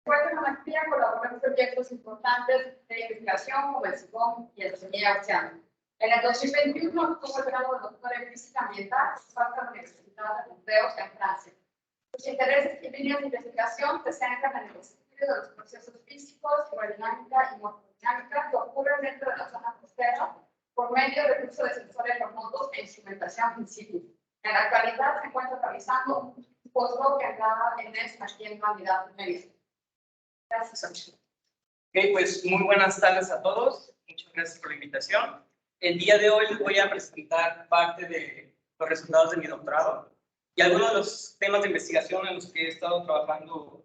Después de la maestría colaboró en proyectos importantes de investigación como el SICOM y el CIEA Oceano. En el 2021 obtuvo el grado de doctor en física ambiental por la Universidad de Burdeos en Francia. Sus intereses y líneas de investigación se centran en el estudio de los procesos físicos, hidrodinámica y morfodinámica que ocurren dentro de la zona costera por medio del uso de sensores remotos e instrumentación in situ. En la actualidad se encuentra realizando un postdoc en ESM aquí en la unidad médica. Gracias. Ok, pues muy buenas tardes a todos. Muchas gracias por la invitación. El día de hoy les voy a presentar parte de los resultados de mi doctorado y algunos de los temas de investigación en los que he estado trabajando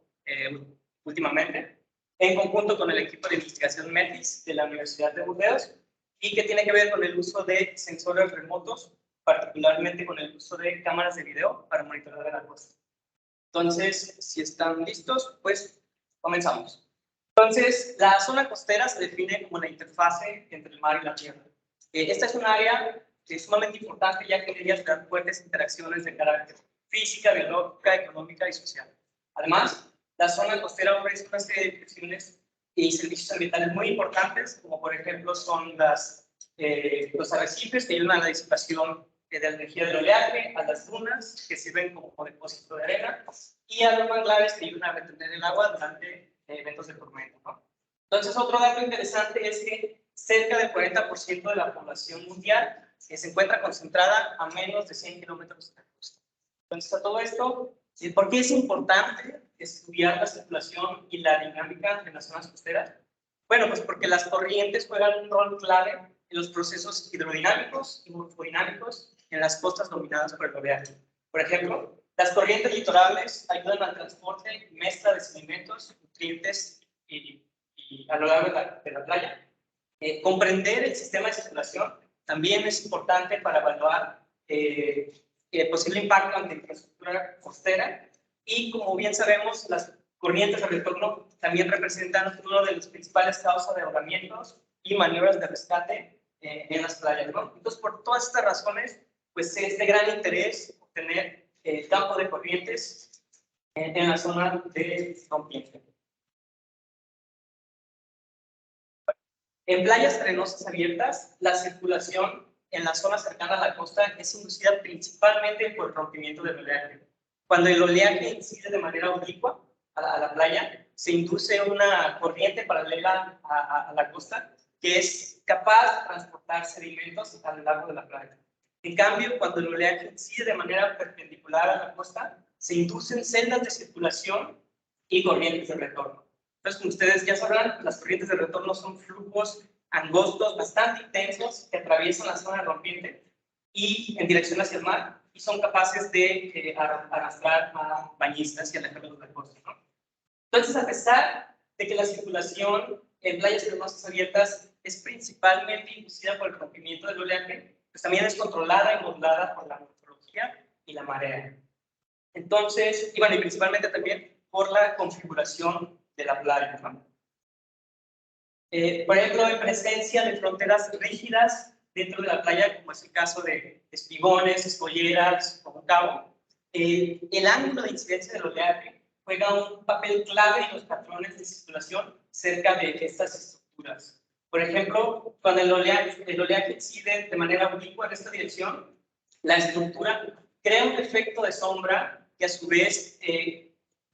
últimamente, en conjunto con el equipo de investigación METIS de la Universidad de Burdeos, y que tiene que ver con el uso de sensores remotos, particularmente con el uso de cámaras de video para monitorear la costa. Entonces, si están listos, pues comenzamos. Entonces, la zona costera se define como la interfase entre el mar y la tierra. Esta es un área sumamente importante, ya que en ella se dan fuertes interacciones de carácter física, biológica, económica y social. Además, la zona costera ofrece una serie de funciones y servicios ambientales muy importantes, como por ejemplo son los arrecifes que ayudan a la disipación de la energía del oleaje, a las dunas que sirven como depósito de arena y a los manglares que ayudan a retener el agua durante eventos de tormenta, ¿no? Entonces, otro dato interesante es que cerca del 40% de la población mundial se encuentra concentrada a menos de 100 kilómetros de la costa. Entonces, a todo esto, ¿por qué es importante estudiar la circulación y la dinámica en las zonas costeras? Bueno, pues porque las corrientes juegan un rol clave en los procesos hidrodinámicos y morfodinámicos en las costas dominadas por el oleaje. Por ejemplo, las corrientes litorales ayudan al transporte y mezcla de sedimentos, nutrientes y a lo largo de la playa. Comprender el sistema de circulación también es importante para evaluar el posible impacto ante la infraestructura costera, y como bien sabemos, las corrientes de retorno también representan uno de los principales causas de ahogamientos y maniobras de rescate en las playas, ¿no? Entonces, por todas estas razones, pues es de gran interés obtener el campo de corrientes en la zona de rompiente. En playas arenosas abiertas, la circulación en la zona cercana a la costa es inducida principalmente por el rompimiento del oleaje. Cuando el oleaje incide de manera oblicua a la playa, se induce una corriente paralela a la costa que es capaz de transportar sedimentos a lo largo de la playa. En cambio, cuando el oleaje incide de manera perpendicular a la costa, se inducen celdas de circulación y corrientes de retorno. Entonces, como ustedes ya sabrán, las corrientes de retorno son flujos angostos bastante intensos que atraviesan la zona rompiente y en dirección hacia el mar, y son capaces de arrastrar a bañistas y alejarlos de la costa, ¿no? Entonces, a pesar de que la circulación en playas arenosas abiertas es principalmente inducida por el rompimiento del oleaje, pues también es controlada y modulada por la morfología y la marea. Entonces, y bueno, y principalmente también por la configuración de la playa, ¿no? Por ejemplo, en presencia de fronteras rígidas dentro de la playa, como es el caso de espigones, escolleras o un cabo, el ángulo de incidencia del oleaje juega un papel clave en los patrones de circulación cerca de estas estructuras. Por ejemplo, cuando el oleaje incide de manera oblicua en esta dirección, la estructura crea un efecto de sombra que a su vez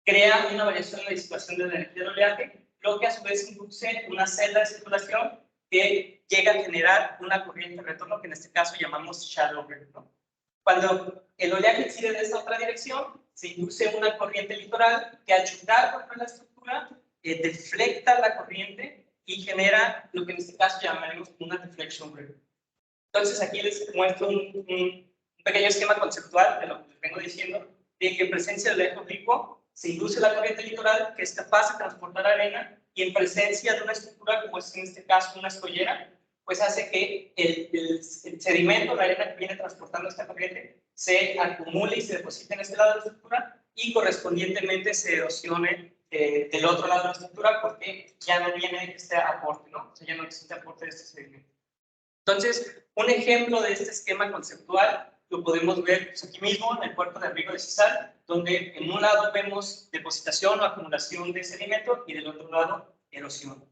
crea una variación en la disipación de la energía del oleaje, lo que a su vez induce una celda de circulación que llega a generar una corriente de retorno que en este caso llamamos shadow wave, ¿no? Cuando el oleaje incide de esta otra dirección, se induce una corriente litoral que al chocar contra la estructura deflecta la corriente y genera lo que en este caso llamaremos una deflection wave. Entonces aquí les muestro un pequeño esquema conceptual de lo que les vengo diciendo, de que en presencia del oleaje oblicuo se induce la corriente litoral que es capaz de transportar arena, y en presencia de una estructura como es en este caso una escollera, pues hace que el sedimento, la arena que viene transportando esta corriente, se acumule y se deposite en este lado de la estructura y correspondientemente se erosione del otro lado de la estructura porque ya no viene este aporte, ¿no? O sea, ya no existe aporte de este sedimento. Entonces, un ejemplo de este esquema conceptual lo podemos ver pues, aquí mismo en el puerto de Abrigo de Cizal, donde en un lado vemos depositación o acumulación de sedimento y del otro lado erosión.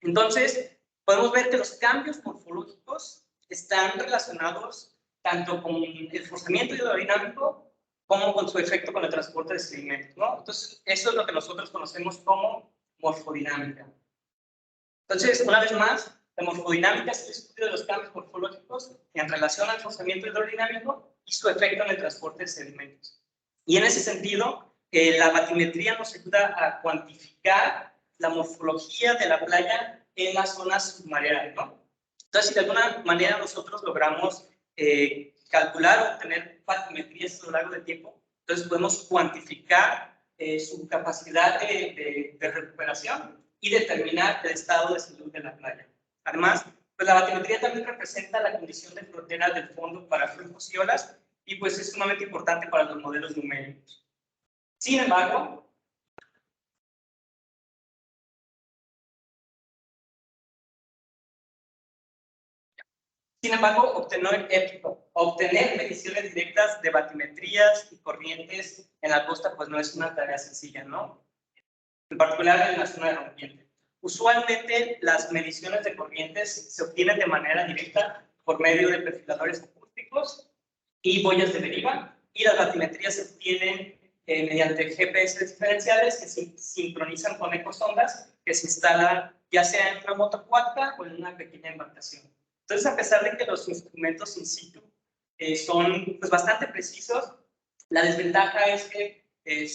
Entonces, podemos ver que los cambios morfológicos están relacionados tanto con el forzamiento hidrodinámico como con su efecto con el transporte de sedimentos, ¿no? Entonces, eso es lo que nosotros conocemos como morfodinámica. Entonces, una vez más, la morfodinámica es el estudio de los cambios morfológicos en relación al forzamiento hidrodinámico y su efecto en el transporte de sedimentos. Y en ese sentido, la batimetría nos ayuda a cuantificar la morfología de la playa en las zonas submareales, ¿no? Entonces, si de alguna manera nosotros logramos calcular o obtener batimetrías a lo largo del tiempo, entonces podemos cuantificar su capacidad de recuperación y determinar el estado de salud de la playa. Además, pues la batimetría también representa la condición de frontera del fondo para flujos y olas y pues es sumamente importante para los modelos numéricos. Sin embargo, obtener mediciones directas de batimetrías y corrientes en la costa pues no es una tarea sencilla, ¿no? En particular en la zona de rompiente. Usualmente las mediciones de corrientes se obtienen de manera directa por medio de perfiladores acústicos y boyas de deriva, y las batimetrías se obtienen mediante GPS diferenciales que se sincronizan con ecosondas que se instalan ya sea en una moto acuática o en una pequeña embarcación. Entonces, a pesar de que los instrumentos in situ son pues, bastante precisos, la desventaja es que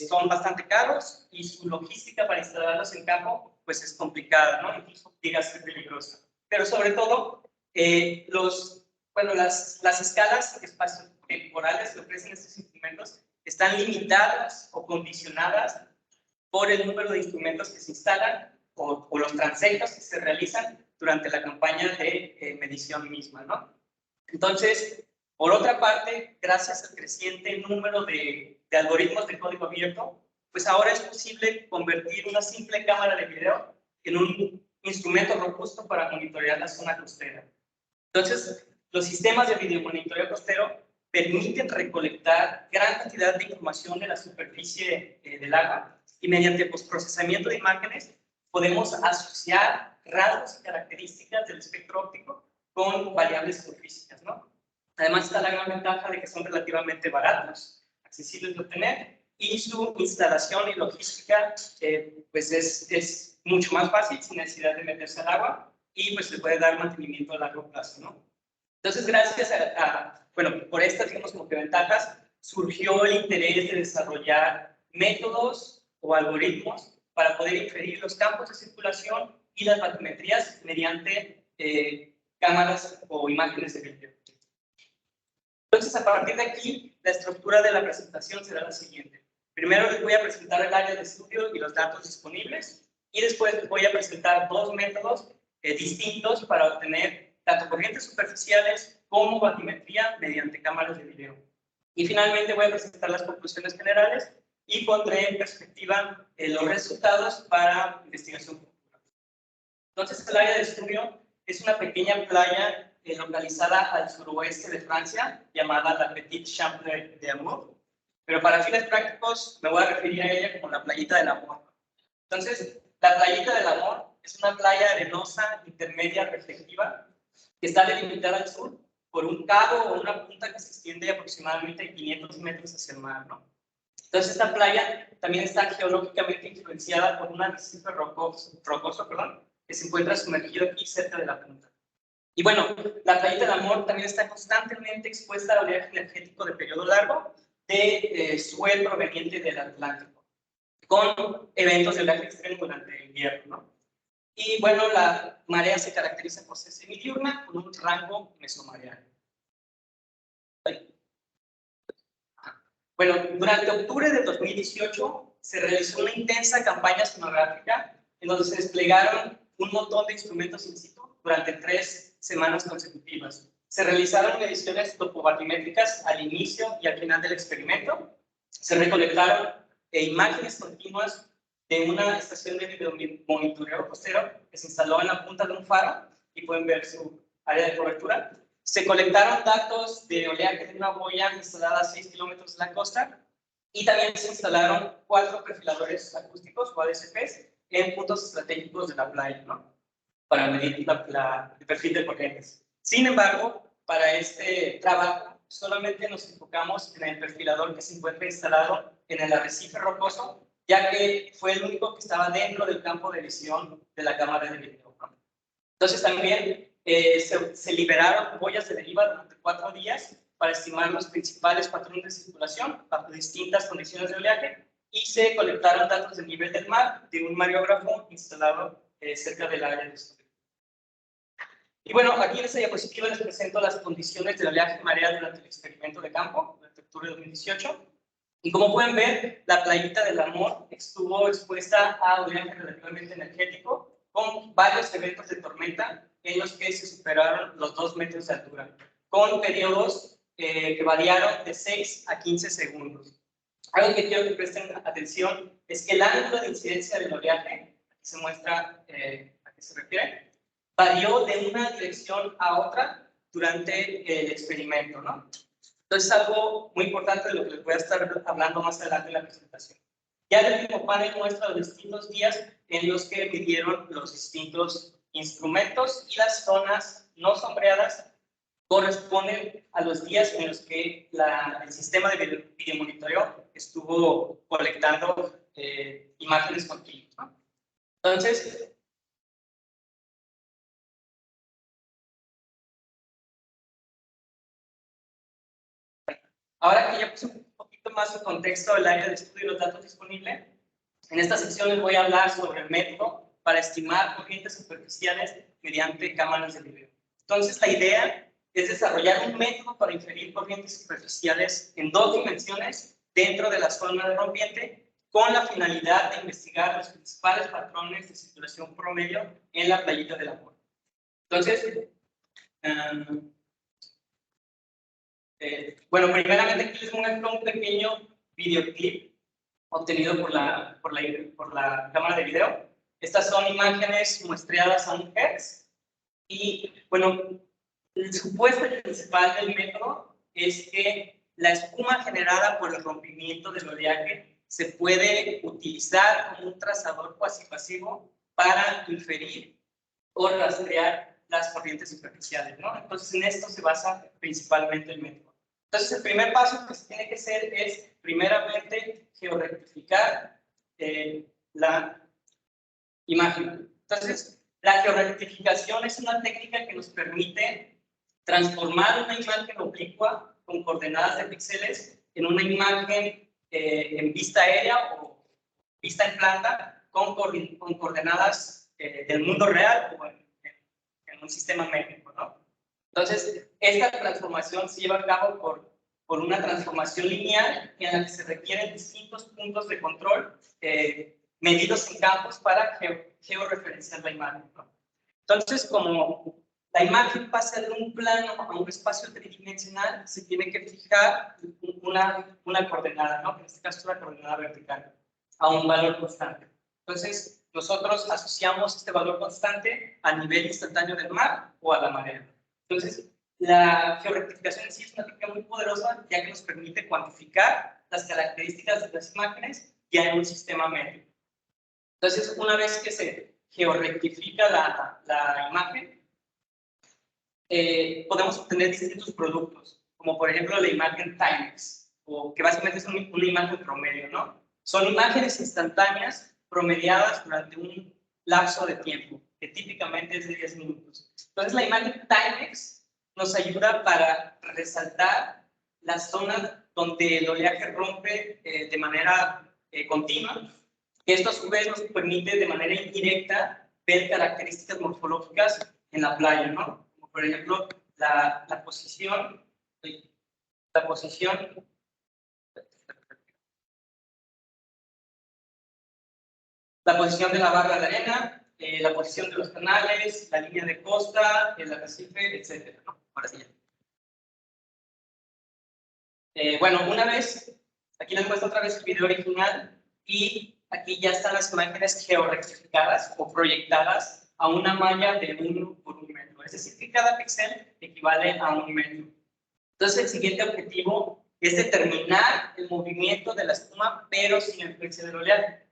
son bastante caros y su logística para instalarlos en campo pues es complicada, ¿no? Incluso llega a ser peligrosa. Pero sobre todo, las escalas espaciotemporales que ofrecen estos instrumentos están limitadas o condicionadas por el número de instrumentos que se instalan o los transectos que se realizan durante la campaña de medición misma, ¿no? Entonces, por otra parte, gracias al creciente número de algoritmos de código abierto, pues ahora es posible convertir una simple cámara de video en un instrumento robusto para monitorear la zona costera. Entonces, los sistemas de videomonitoreo costero permiten recolectar gran cantidad de información de la superficie del agua y mediante postprocesamiento de imágenes podemos asociar rasgos y características del espectro óptico con variables geofísicas, ¿no? Además está la gran ventaja de que son relativamente baratos, accesibles de obtener, y su instalación y logística pues es mucho más fácil sin necesidad de meterse al agua y pues se puede dar mantenimiento a largo plazo, ¿no? Entonces, gracias por estas, digamos, como que ventajas, surgió el interés de desarrollar métodos o algoritmos para poder inferir los campos de circulación y las batimetrías mediante cámaras o imágenes de vídeo. Entonces, a partir de aquí, la estructura de la presentación será la siguiente. Primero les voy a presentar el área de estudio y los datos disponibles, y después les voy a presentar dos métodos distintos para obtener tanto corrientes superficiales como batimetría mediante cámaras de video. Y finalmente voy a presentar las conclusiones generales y pondré en perspectiva los resultados para investigación futura. Entonces, el área de estudio es una pequeña playa localizada al suroeste de Francia, llamada la Petite Chambre d'Amour, pero para fines prácticos me voy a referir a ella como la Playita del Amor. Entonces, la Playita del Amor es una playa arenosa intermedia reflectiva que está delimitada al sur por un cabo o una punta que se extiende aproximadamente 500 metros hacia el mar, ¿no? Entonces, esta playa también está geológicamente influenciada por un arrecife rocoso, que se encuentra sumergido aquí cerca de la punta. Y bueno, la Playita del Amor también está constantemente expuesta al oleaje energético de periodo largo de suel proveniente del Atlántico, con eventos de oleaje extremo durante el invierno, ¿no? Y bueno, la marea se caracteriza por ser semidiurna con un rango mesomareal. Bueno, durante octubre de 2018 se realizó una intensa campaña sonográfica en donde se desplegaron un montón de instrumentos in situ durante 3 semanas consecutivas. Se realizaron mediciones topobatimétricas al inicio y al final del experimento. Se recolectaron imágenes continuas de una estación de videomonitoreo costero que se instaló en la punta de un faro y pueden ver su área de cobertura. se colectaron datos de oleaje de una boya instalada a 6 kilómetros de la costa y también se instalaron 4 perfiladores acústicos o ADSPs en puntos estratégicos de la playa, ¿no? Para medir el perfil de corrientes. Sin embargo, para este trabajo solamente nos enfocamos en el perfilador que se encuentra instalado en el arrecife rocoso, ya que fue el único que estaba dentro del campo de visión de la cámara de video, ¿no? Entonces también se liberaron boyas de deriva durante 4 días para estimar los principales patrones de circulación bajo distintas condiciones de oleaje y se colectaron datos del nivel del mar de un mareógrafo instalado cerca del área de estudio. Y bueno, aquí en esta diapositiva les presento las condiciones de oleaje y marea durante el experimento de campo, durante octubre de 2018. Y como pueden ver, la playita del Amor estuvo expuesta a oleaje relativamente energético, con varios eventos de tormenta en los que se superaron los 2 metros de altura, con periodos que variaron de 6 a 15 segundos. Algo que quiero que presten atención es que el ángulo de incidencia del oleaje, aquí se muestra a qué se refiere, varió de una dirección a otra durante el experimento, ¿no? Entonces, algo muy importante de lo que les voy a estar hablando más adelante en la presentación. Ya el último panel muestra los distintos días en los que midieron los distintos instrumentos y las zonas no sombreadas corresponden a los días en los que el sistema de videomonitoreo estuvo colectando imágenes continuas, ¿no? Entonces, ahora que ya puse un poquito más el contexto del área de estudio y los datos disponibles, en esta sección les voy a hablar sobre el método para estimar corrientes superficiales mediante cámaras de video. Entonces, la idea es desarrollar un método para inferir corrientes superficiales en 2 dimensiones dentro de la zona de rompiente, con la finalidad de investigar los principales patrones de circulación promedio en la playita del Amor. Entonces, bueno, primeramente aquí les muestro un pequeño videoclip obtenido por la cámara de video. Estas son imágenes muestreadas a 1 Hz. Y bueno, el supuesto principal del método es que la espuma generada por el rompimiento del oleaje se puede utilizar como un trazador cuasi-pasivo para inferir o rastrear las corrientes superficiales, ¿no? Entonces, en esto se basa principalmente el método. Entonces, el primer paso que se tiene que hacer es, primeramente, georrectificar la imagen. Entonces, la georrectificación es una técnica que nos permite transformar una imagen oblicua con coordenadas de píxeles en una imagen en vista aérea o vista en planta con coordenadas del mundo real o en un sistema métrico, ¿no? Entonces, esta transformación se lleva a cabo por una transformación lineal en la que se requieren distintos puntos de control medidos en campos para georreferenciar la imagen, ¿no? Entonces, como la imagen pasa de un plano a un espacio tridimensional, se tiene que fijar una coordenada, ¿no? En este caso es una coordenada vertical, a un valor constante. Entonces, nosotros asociamos este valor constante al nivel instantáneo del mar o a la marea. Entonces, la georrectificación en sí es una técnica muy poderosa, ya que nos permite cuantificar las características de las imágenes ya en un sistema métrico. Entonces, una vez que se georrectifica la imagen, podemos obtener distintos productos, como por ejemplo la imagen Timex, o que básicamente es una imagen promedio, ¿no? Son imágenes instantáneas promediadas durante un lapso de tiempo, que típicamente es de 10 minutos. Entonces, la imagen Timex nos ayuda para resaltar las zonas donde el oleaje rompe de manera continua. Esto a su vez nos permite de manera indirecta ver características morfológicas en la playa, ¿no? Como por ejemplo la posición de la barra de arena, la posición de los canales, la línea de costa, el arrecife, etcétera, ¿no? Ahora sí ya. Bueno, una vez, aquí les muestro otra vez el video original y aquí ya están las imágenes georrectificadas o proyectadas a una malla de 1 por 1 metro. Es decir, que cada píxel equivale a 1 metro. Entonces, el siguiente objetivo es determinar el movimiento de la espuma, pero sin la influencia del oleaje.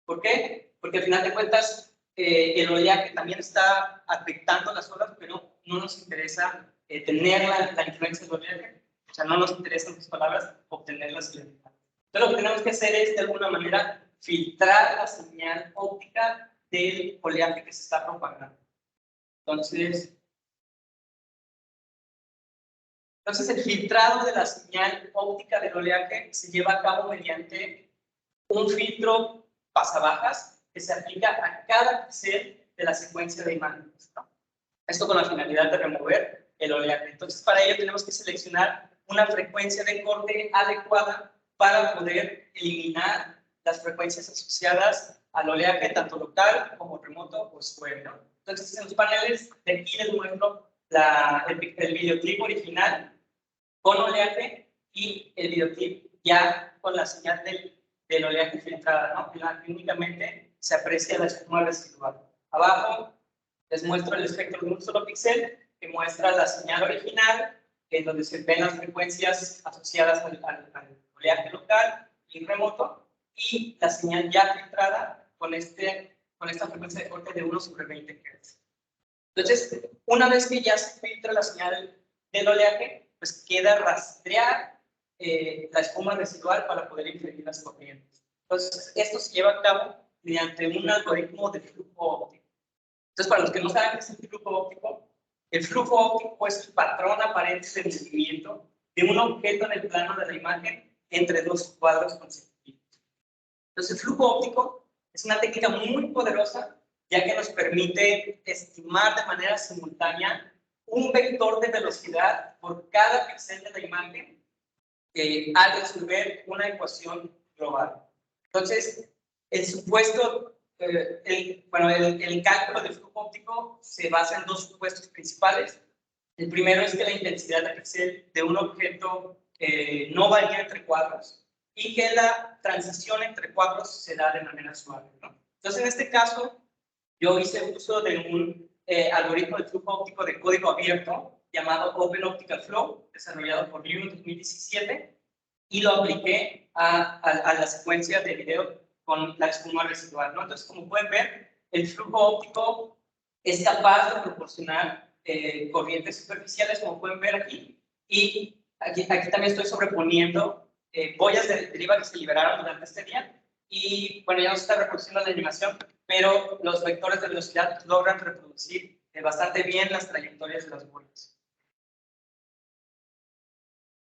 ¿Por qué? Porque al final de cuentas, el oleaje también está afectando las olas, pero no nos interesa tener la influencia del oleaje. O sea, no nos interesa, en tus palabras, obtenerlas. Entonces, lo que tenemos que hacer es, de alguna manera, filtrar la señal óptica del oleaje que se está propagando. Entonces, el filtrado de la señal óptica del oleaje se lleva a cabo mediante un filtro pasabajas que se aplica a cada píxel de la secuencia de imágenes, ¿no? Esto con la finalidad de remover el oleaje. Entonces, para ello tenemos que seleccionar una frecuencia de corte adecuada para poder eliminar las frecuencias asociadas al oleaje, tanto local como remoto o suave, ¿no? Entonces, en los paneles de aquí les muestro el videoclip original con oleaje y el videoclip ya con la señal del oleaje filtrada, ¿no? En la que únicamente se aprecia la espuma residual. Abajo les muestro el espectro de un solo píxel que muestra la señal original, en donde se ven las frecuencias asociadas al oleaje local y remoto, y la señal ya filtrada con esta frecuencia de corte de 1/20 Hz. Entonces, una vez que ya se filtra la señal del oleaje, pues queda rastrear la espuma residual para poder inferir las corrientes. Entonces, esto se lleva a cabo mediante un algoritmo de flujo óptico. Entonces, para los que no saben qué es el flujo óptico es el patrón aparente de movimiento de un objeto en el plano de la imagen entre dos cuadros consecutivos. Entonces, el flujo óptico es una técnica muy poderosa, ya que nos permite estimar de manera simultánea un vector de velocidad por cada píxel de la imagen al resolver una ecuación global. Entonces, el supuesto, el cálculo del flujo óptico se basa en dos supuestos principales. El primero es que la intensidad de píxel de un objeto no varía entre cuadros y que la transición entre cuadros se da de manera suave, ¿no? Entonces, en este caso, yo hice uso de un algoritmo de flujo óptico de código abierto llamado Open Optical Flow, desarrollado por Liu en 2017, y lo apliqué a la secuencia de video con la espuma residual, ¿no? Entonces, como pueden ver, el flujo óptico es capaz de proporcionar corrientes superficiales, como pueden ver aquí, y aquí también estoy sobreponiendo boyas de deriva que se liberaron durante este día, y bueno, ya no se está reproduciendo la animación, pero los vectores de velocidad logran reproducir bastante bien las trayectorias de las boyas.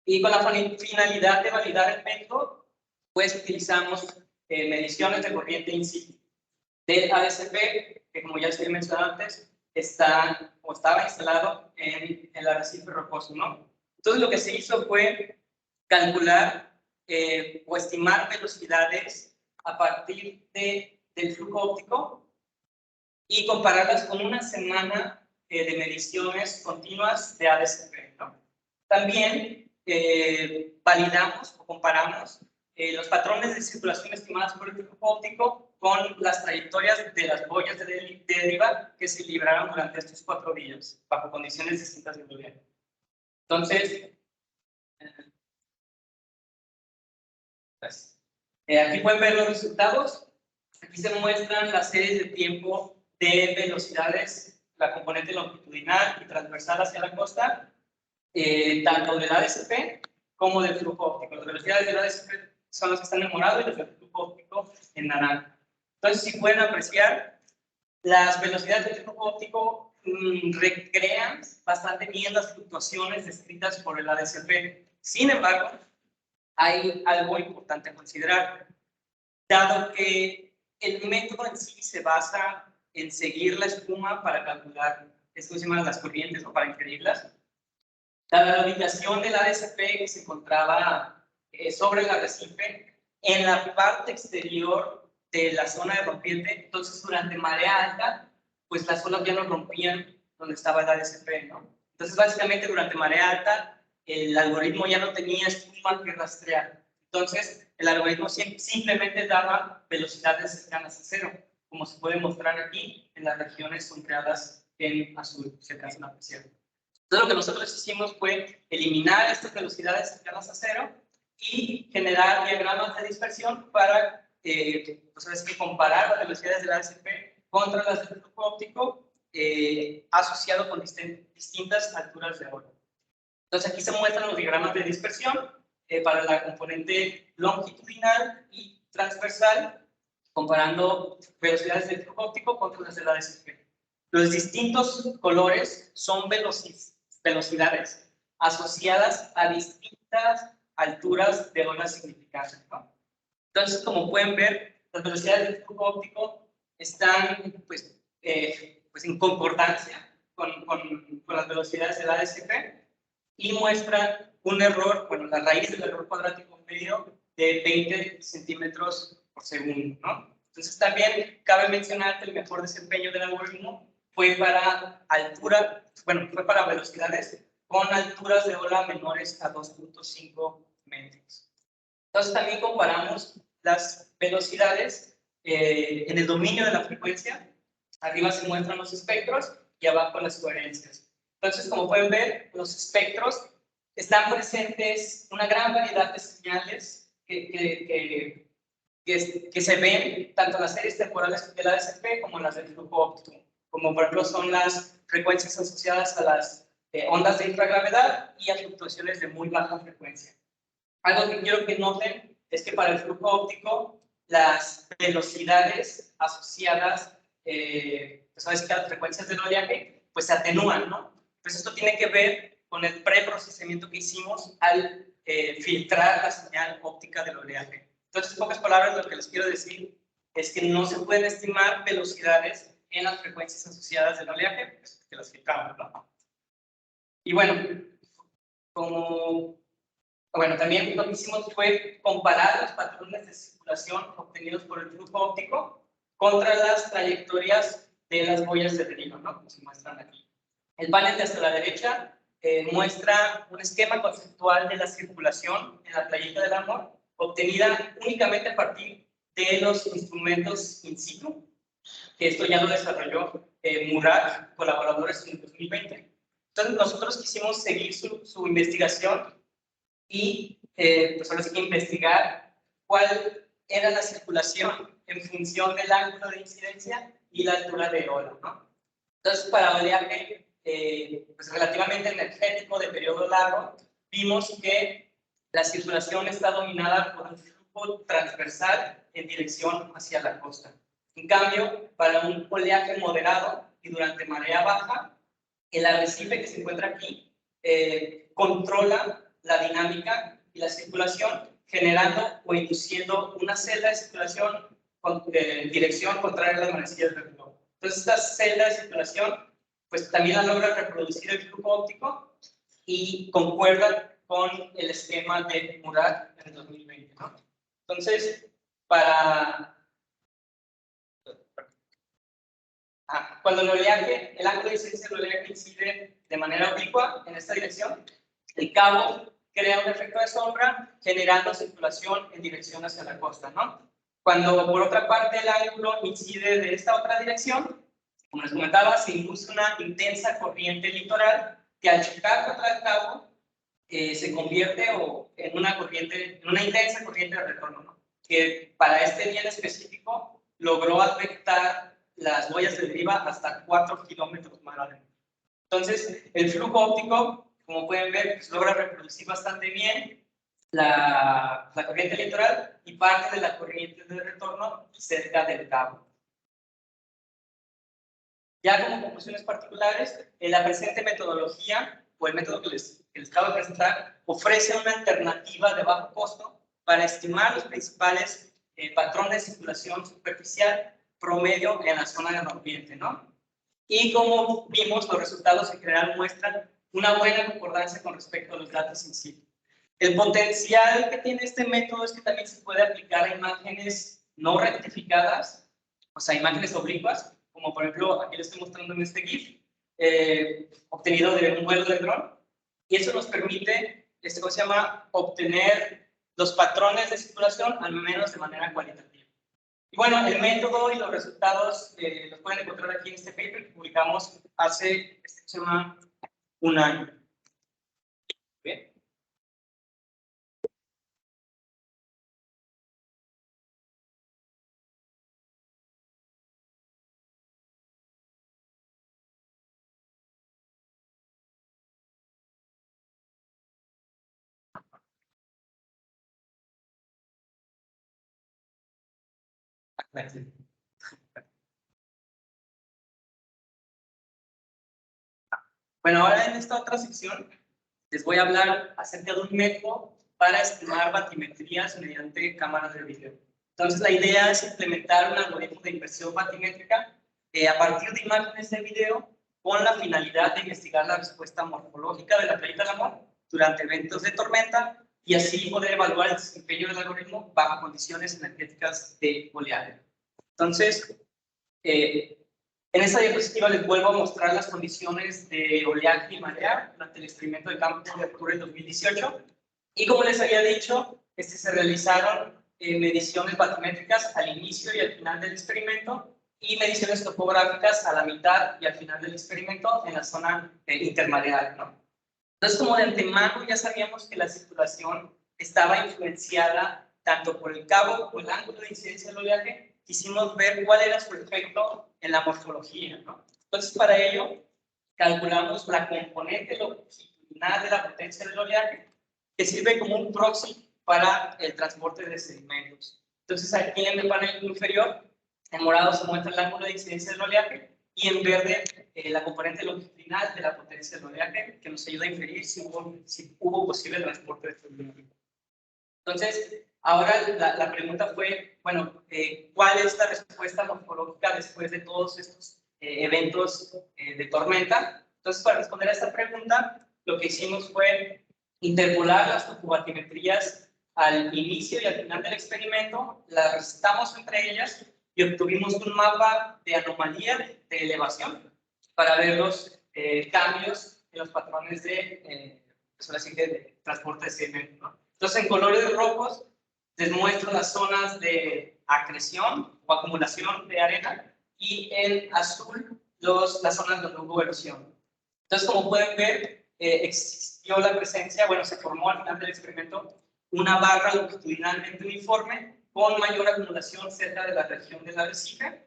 Y con la finalidad de validar el método, pues utilizamos mediciones de corriente in situ del ADCP, que como ya les mencionado antes, estaba instalado en el arrecife rocoso, ¿no? Entonces lo que se hizo fue calcular o estimar velocidades a partir del flujo óptico y compararlas con una semana de mediciones continuas de ADCP, ¿no? También validamos o comparamos los patrones de circulación estimados por el flujo óptico con las trayectorias de las boyas de deriva que se libraron durante estos 4 días, bajo condiciones distintas de oleaje. Entonces, aquí pueden ver los resultados. Aquí se muestran las series de tiempo de velocidades, la componente longitudinal y transversal hacia la costa, tanto del ADCP como del flujo óptico. Las velocidades del ADCP son las que están en morado y las del flujo óptico en naranja. Entonces, si pueden apreciar, las velocidades del flujo óptico recrean bastante bien las fluctuaciones descritas por el ADCP. Sin embargo, hay algo importante a considerar. Dado que el método en sí se basa en seguir la espuma para calcular, esto se llama las corrientes o para inferirlas, la ubicación del ADCP que se encontraba sobre el arrecife en la parte exterior de la zona de rompiente, entonces durante marea alta, pues las olas ya no rompían donde estaba el ADCP, ¿no? Entonces básicamente durante marea alta el algoritmo ya no tenía espuma que rastrear. Entonces el algoritmo simplemente daba velocidades cercanas a cero, como se puede mostrar aquí en las regiones sombreadas en azul, se alcanzan a apreciar. Entonces, lo que nosotros hicimos fue eliminar estas velocidades cercanas a cero y generar diagramas de dispersión para pues, comparar las velocidades de la ASP contra las del flujo óptico asociado con distintas alturas de onda. Entonces, aquí se muestran los diagramas de dispersión para la componente longitudinal y transversal, comparando velocidades del flujo óptico contra las de la ASP. Los distintos colores son velocidades asociadas a distintas alturas de onda significantes, ¿no? Entonces, como pueden ver, las velocidades del flujo óptico están pues en concordancia con las velocidades de la ASP y muestran un error, bueno, la raíz del error cuadrático medio de 20 centímetros por segundo, ¿no? Entonces, también cabe mencionar que el mejor desempeño del algoritmo fue para fue para velocidades con alturas de ola menores a 2.5 metros. Entonces, también comparamos las velocidades en el dominio de la frecuencia. Arriba se muestran los espectros y abajo las coherencias. Entonces, como pueden ver, los espectros están presentes una gran variedad de señales que se ven tanto en las series temporales de la ASP como en las del flujo óptico, como por ejemplo son las frecuencias asociadas a las ondas de infragravedad y a fluctuaciones de muy baja frecuencia. Algo que quiero que noten es que para el flujo óptico las velocidades asociadas pues a las frecuencias del oleaje pues se atenúan, ¿no? Pues esto tiene que ver con el preprocesamiento que hicimos al filtrar la señal óptica del oleaje. Entonces, en pocas palabras, lo que les quiero decir es que no se pueden estimar velocidades en las frecuencias asociadas del oleaje, pues, que las filtramos, ¿no? Y bueno, también lo que hicimos fue comparar los patrones de circulación obtenidos por el flujo óptico contra las trayectorias de las boyas de deriva, ¿no? Como se muestran aquí. El panel de hasta la derecha muestra un esquema conceptual de la circulación en la playita del amor, obtenida únicamente a partir de los instrumentos in situ, que esto ya lo desarrolló Murat, colaboradores en el 2020. Entonces, nosotros quisimos seguir su investigación y pues ahora sí que investigar cuál era la circulación en función del ángulo de incidencia y la altura de ola, ¿no? Entonces, para oleaje pues relativamente energético de periodo largo, vimos que la circulación está dominada por un flujo transversal en dirección hacia la costa. En cambio, para un oleaje moderado y durante marea baja, el arrecife que se encuentra aquí controla la dinámica y la circulación, generando o induciendo una celda de circulación en dirección contraria a las manecillas del reloj. Entonces, esta celda de circulación pues también la logra reproducir el flujo óptico y concuerda con el esquema de Murat en el 2020, ¿no? Entonces, cuando el ángulo de incidencia del oleaje incide de manera oblicua en esta dirección, el cabo crea un efecto de sombra generando circulación en dirección hacia la costa, ¿no? Cuando por otra parte el ángulo incide de esta otra dirección, como les comentaba, se induce una intensa corriente litoral que al chocar contra el cabo se convierte en una intensa corriente de retorno, ¿no? Que para este día en específico logró afectar las boyas de deriva hasta 4 kilómetros más adentro. Entonces, el flujo óptico, como pueden ver, pues, logra reproducir bastante bien la corriente litoral y parte de la corriente de retorno cerca del cabo. Ya como conclusiones particulares, la presente metodología o el método que les acabo de presentar ofrece una alternativa de bajo costo para estimar los principales patrones de circulación superficial promedio en la zona de ambiente, ¿no? Y como vimos, los resultados en general muestran una buena concordancia con respecto a los datos in situ. El potencial que tiene este método es que también se puede aplicar a imágenes no rectificadas, o sea, imágenes oblicuas, como por ejemplo, aquí les estoy mostrando en este GIF, obtenido de un vuelo de dron, y eso nos permite, ¿cómo se llama?, obtener los patrones de circulación, al menos de manera cualitativa. Y bueno, el método y los resultados los pueden encontrar aquí en este paper que publicamos hace, se llama un año. ¿Bien? Bueno, ahora en esta otra sección les voy a hablar acerca de un método para estimar batimetrías mediante cámaras de video. Entonces, la idea es implementar un algoritmo de inversión batimétrica a partir de imágenes de video con la finalidad de investigar la respuesta morfológica de la playita del amor durante eventos de tormenta y así poder evaluar el desempeño del algoritmo bajo condiciones energéticas de oleaje. Entonces, en esta diapositiva les vuelvo a mostrar las condiciones de oleaje y marea durante el experimento de campo de octubre del 2018. Y como les había dicho, se realizaron mediciones batimétricas al inicio y al final del experimento y mediciones topográficas a la mitad y al final del experimento en la zona intermareal, ¿no? Entonces, como de antemano ya sabíamos que la circulación estaba influenciada tanto por el cabo como el ángulo de incidencia del oleaje, quisimos ver cuál era su efecto en la morfología, ¿no? Entonces, para ello, calculamos la componente longitudinal de la potencia del oleaje, que sirve como un proxy para el transporte de sedimentos. Entonces, aquí en el panel inferior, en morado se muestra el ángulo de incidencia del oleaje y en verde la componente longitudinal de la potencia del oleaje, que nos ayuda a inferir si hubo posible transporte de sedimentos. Entonces, ahora la pregunta fue, bueno, ¿cuál es la respuesta morfológica después de todos estos eventos de tormenta? Entonces, para responder a esta pregunta, lo que hicimos fue interpolar las topobatimetrías al inicio y al final del experimento, las recetamos entre ellas y obtuvimos un mapa de anomalía de elevación para ver los cambios en los patrones de transporte de sedimentos, ¿no? Entonces, en colores rojos les muestro las zonas de acreción o acumulación de arena y en azul las zonas donde hubo erosión. Entonces, como pueden ver, existió la presencia, bueno, se formó al final del experimento una barra longitudinalmente uniforme con mayor acumulación cerca de la región del arrecife.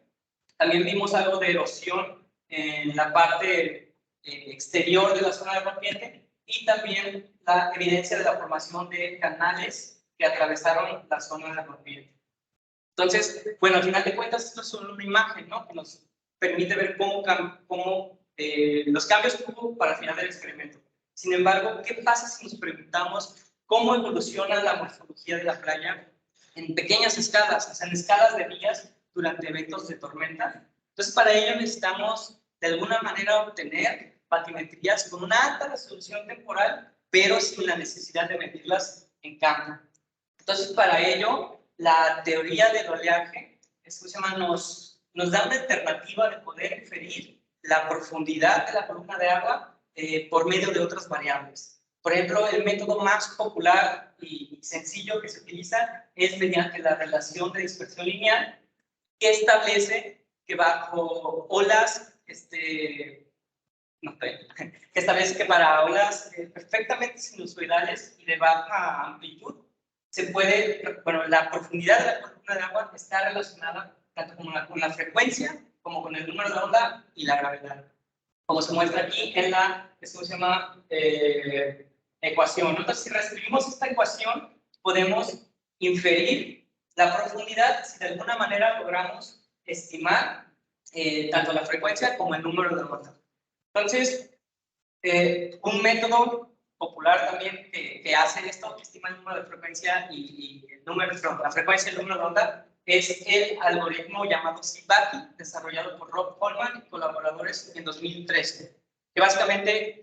También vimos algo de erosión en la parte exterior de la zona de rompiente y también la evidencia de la formación de canales que atravesaron la zona de la rompiente. Entonces, bueno, al final de cuentas, esto es solo una imagen, ¿no? Que nos permite ver los cambios que hubo para el final del experimento. Sin embargo, ¿qué pasa si nos preguntamos cómo evoluciona la morfología de la playa en pequeñas escalas, o sea, en escalas de días durante eventos de tormenta? Entonces, para ello necesitamos de alguna manera obtener batimetrías con una alta resolución temporal, pero sin la necesidad de medirlas en campo. Entonces, para ello, la teoría del oleaje nos da una alternativa de poder inferir la profundidad de la columna de agua por medio de otras variables. Por ejemplo, el método más popular y sencillo que se utiliza es mediante la relación de dispersión lineal, que establece que bajo olas, que establece que para olas perfectamente sinusoidales y de baja amplitud, la profundidad de la columna de agua está relacionada tanto con la frecuencia como con el número de onda y la gravedad, como se muestra aquí en la que se llama ecuación. Entonces, si reescribimos esta ecuación, podemos inferir la profundidad si de alguna manera logramos estimar tanto la frecuencia como el número de onda. Entonces, un método popular también que hace esto, que estima el número de frecuencia y la frecuencia y el número de onda, es el algoritmo llamado CIBATI, desarrollado por Rob Holman y colaboradores en 2013, que básicamente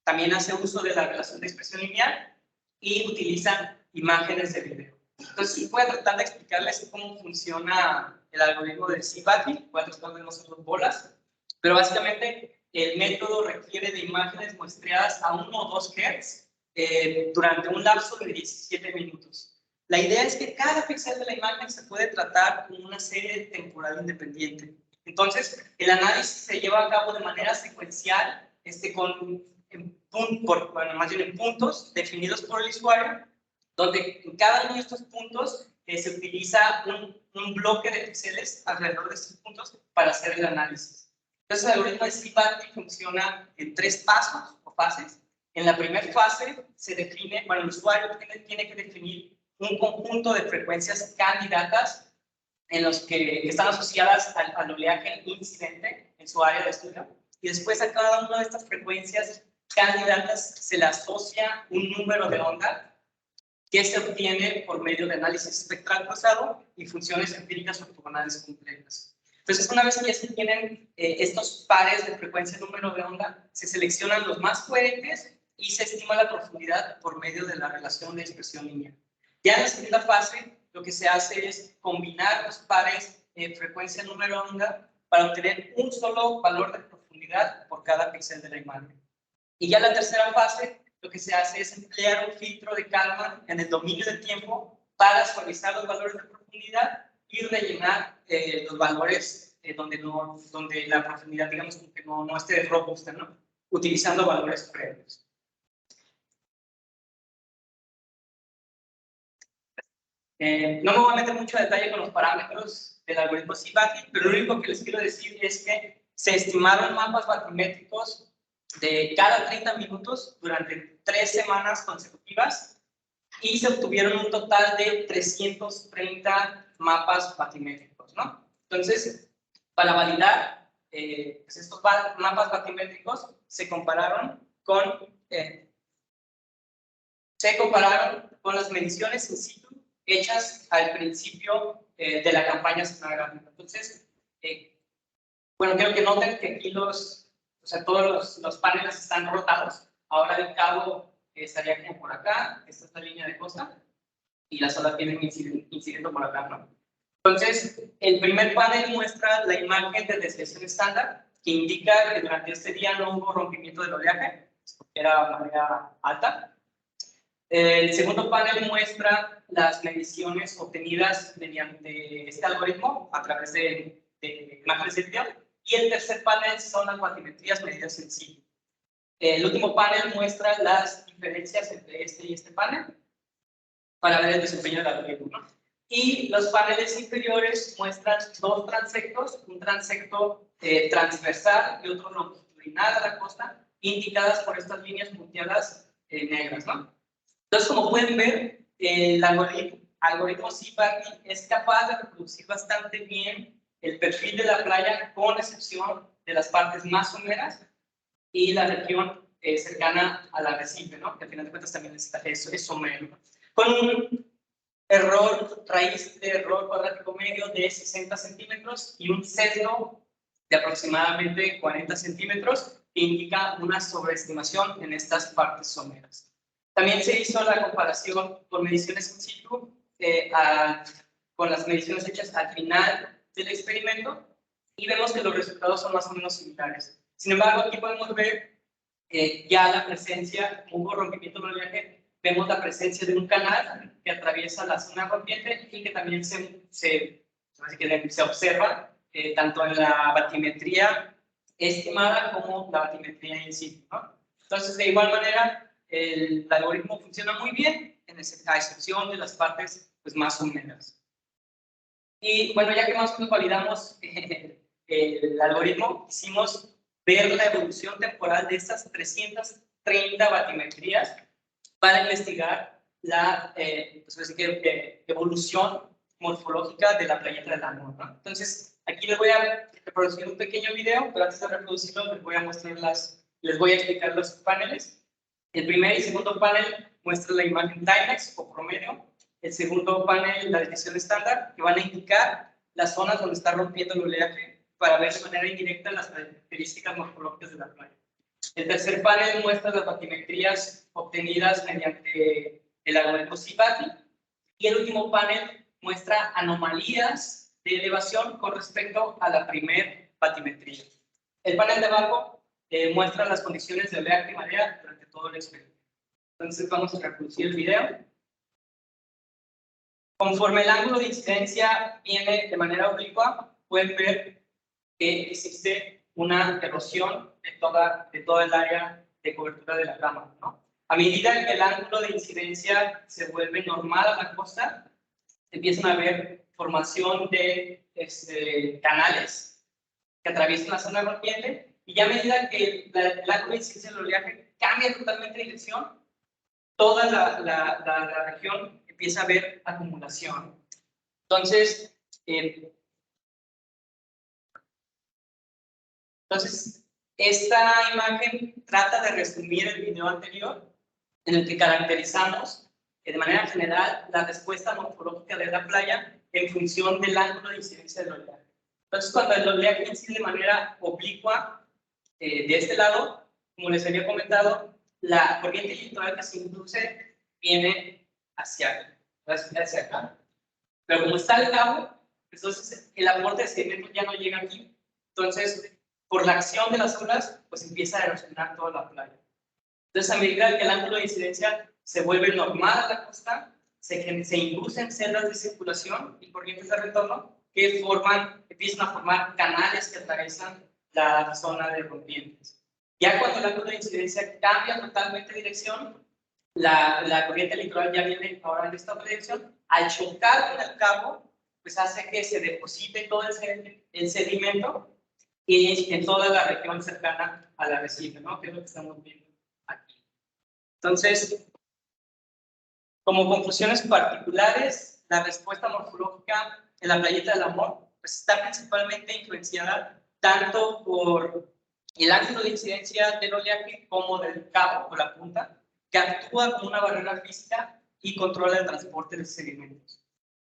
también hace uso de la relación de expresión lineal y utiliza imágenes de video. Entonces, voy a tratar de explicarles cómo funciona el algoritmo de CIBATI. Voy a tratar de no hacer dos bolas, pero básicamente el método requiere de imágenes muestreadas a 1 o 2 Hz durante un lapso de 17 minutos. La idea es que cada píxel de la imagen se puede tratar como una serie temporal independiente. Entonces, el análisis se lleva a cabo de manera secuencial, más bien en puntos definidos por el usuario, donde en cada uno de estos puntos se utiliza un bloque de píxeles alrededor de estos puntos para hacer el análisis. Entonces, el algoritmo de CBATI funciona en 3 pasos o fases. En la primera fase se define, el usuario tiene que definir un conjunto de frecuencias candidatas en los que están asociadas al oleaje incidente en su área de estudio, y después a cada una de estas frecuencias candidatas se le asocia un número de onda que se obtiene por medio de análisis espectral cruzado y funciones empíricas ortogonales completas. Entonces, una vez que ya se tienen estos pares de frecuencia número de onda, se seleccionan los más coherentes y se estima la profundidad por medio de la relación de expresión lineal. Ya en la segunda fase, lo que se hace es combinar los pares frecuencia número de onda para obtener un solo valor de profundidad por cada píxel de la imagen. Y ya en la tercera fase, lo que se hace es emplear un filtro de Kalman en el dominio del tiempo para suavizar los valores de profundidad y rellenar los valores donde la profundidad, digamos, que no esté robusta, ¿no? Utilizando valores previos. No me voy a meter mucho detalle con los parámetros del algoritmo CBATI, pero lo único que les quiero decir es que se estimaron mapas batimétricos de cada 30 minutos durante 3 semanas consecutivas y se obtuvieron un total de 330 mapas batimétricos, ¿no? Entonces, para validar pues estos mapas batimétricos se compararon con las mediciones in situ hechas al principio de la campaña sonográfica. Entonces, quiero que noten que aquí todos los paneles están rotados. Ahora el cabo estaría como por acá, esta es la línea de costa, y las olas vienen incidiendo por acá, ¿no? Entonces, el primer panel muestra la imagen de desviación estándar, que indica que durante este día no hubo rompimiento del oleaje, porque era marea alta. El segundo panel muestra las mediciones obtenidas mediante este algoritmo a través de imágenes de video. Y el tercer panel son las batimetrías medidas en situ. El último panel muestra las diferencias entre este y este panel para ver el desempeño del algoritmo, ¿no? Y los paneles inferiores muestran 2 transectos, un transecto transversal y otro longitudinal a la costa, indicadas por estas líneas punteadas negras, ¿no? Entonces, como pueden ver, el algoritmo CBATI es capaz de reproducir bastante bien el perfil de la playa, con excepción de las partes más someras y la región cercana al arrecife, ¿no? Que al final de cuentas también es somero, ¿no? Con un raíz de error cuadrático medio de 60 centímetros y un sesgo de aproximadamente 40 centímetros, que indica una sobreestimación en estas partes someras. También se hizo la comparación con mediciones in situ con las mediciones hechas al final del experimento y vemos que los resultados son más o menos similares. Sin embargo, aquí podemos ver ya la presencia, hubo rompimiento del oleaje, vemos la presencia de un canal que atraviesa la zona rompiente y que también se observa tanto en la batimetría estimada como la batimetría in situ, ¿no? Entonces, de igual manera, el algoritmo funciona muy bien, a excepción de las partes pues, más húmedas. Y bueno, ya que más o menos validamos el algoritmo, quisimos ver la evolución temporal de estas 330 batimetrías para investigar la evolución morfológica de la playeta del Amor, ¿no? Entonces, aquí les voy a reproducir un pequeño video, pero antes de reproducirlo les voy a mostrar les voy a explicar los paneles. El primer y segundo panel muestra la imagen Timex o promedio. El segundo panel, la desviación estándar, que van a indicar las zonas donde está rompiendo el oleaje para ver de manera indirecta las características morfológicas de la playa. El tercer panel muestra las batimetrías obtenidas mediante el algoritmo CBATI. Y el último panel muestra anomalías de elevación con respecto a la primer batimetría. El panel de abajo muestra las condiciones de oleaje y marea durante todo el experimento. Entonces vamos a reproducir el video. Conforme el ángulo de incidencia viene de manera oblicua, pueden ver que existe una erosión de toda el área de cobertura de la cámara, ¿no? A medida que el ángulo de incidencia se vuelve normal a la costa, empiezan a haber formación de canales que atraviesan la zona de vertiente, y ya a medida que el ángulo de incidencia del oleaje cambia totalmente de dirección, toda la región empieza a haber acumulación. Entonces, esta imagen trata de resumir el video anterior, en el que caracterizamos de manera general la respuesta morfológica de la playa en función del ángulo de incidencia del oleaje. Entonces, cuando el oleaje incide de manera oblicua de este lado, como les había comentado, la corriente litoral que se induce viene hacia acá. Pero como está el cabo, entonces el aporte de sedimentos ya no llega aquí. Entonces, por la acción de las olas, pues empieza a erosionar toda la playa. Entonces, a medida que el ángulo de incidencia se vuelve normal a la costa, se inducen celdas de circulación y corrientes de retorno que empiezan a formar canales que atraviesan la zona de rompientes. Ya cuando el ángulo de incidencia cambia totalmente de dirección, la corriente litoral ya viene ahora en esta dirección. Al chocar con el cabo, pues hace que se deposite todo el sedimento y en toda la región cercana al arrecife, ¿no? Que es lo que estamos viendo aquí. Entonces, como conclusiones particulares, la respuesta morfológica en la Playita del Amor pues está principalmente influenciada tanto por el ángulo de incidencia del oleaje como del cabo o la punta, que actúa como una barrera física y controla el transporte de sedimentos.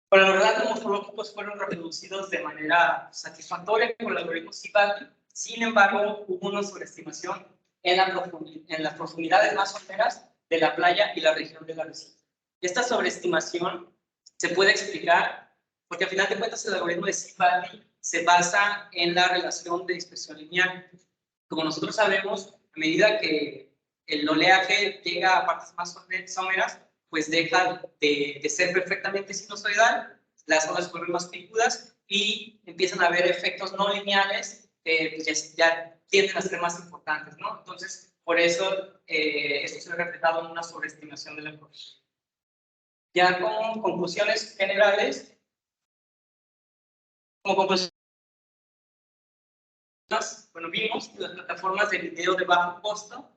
Pero los relatos morfológicos fueron reproducidos de manera satisfactoria por el algoritmo CIFATI. Sin embargo, hubo una sobreestimación en las profundidades más honderas de la playa y la región del arrecife. Esta sobreestimación se puede explicar porque, al final de cuentas, el algoritmo de CIFATI se basa en la relación de dispersión lineal. Como nosotros sabemos, a medida que el oleaje llega a partes más someras, pues deja de ser perfectamente sinusoidal, las olas se vuelven más picudas y empiezan a haber efectos no lineales que pues ya tienden a ser más importantes, ¿no? Entonces, por eso esto se ve reflejado en una sobreestimación de la profundidad. Ya como conclusiones generales, bueno, vimos que las plataformas de video de bajo costo,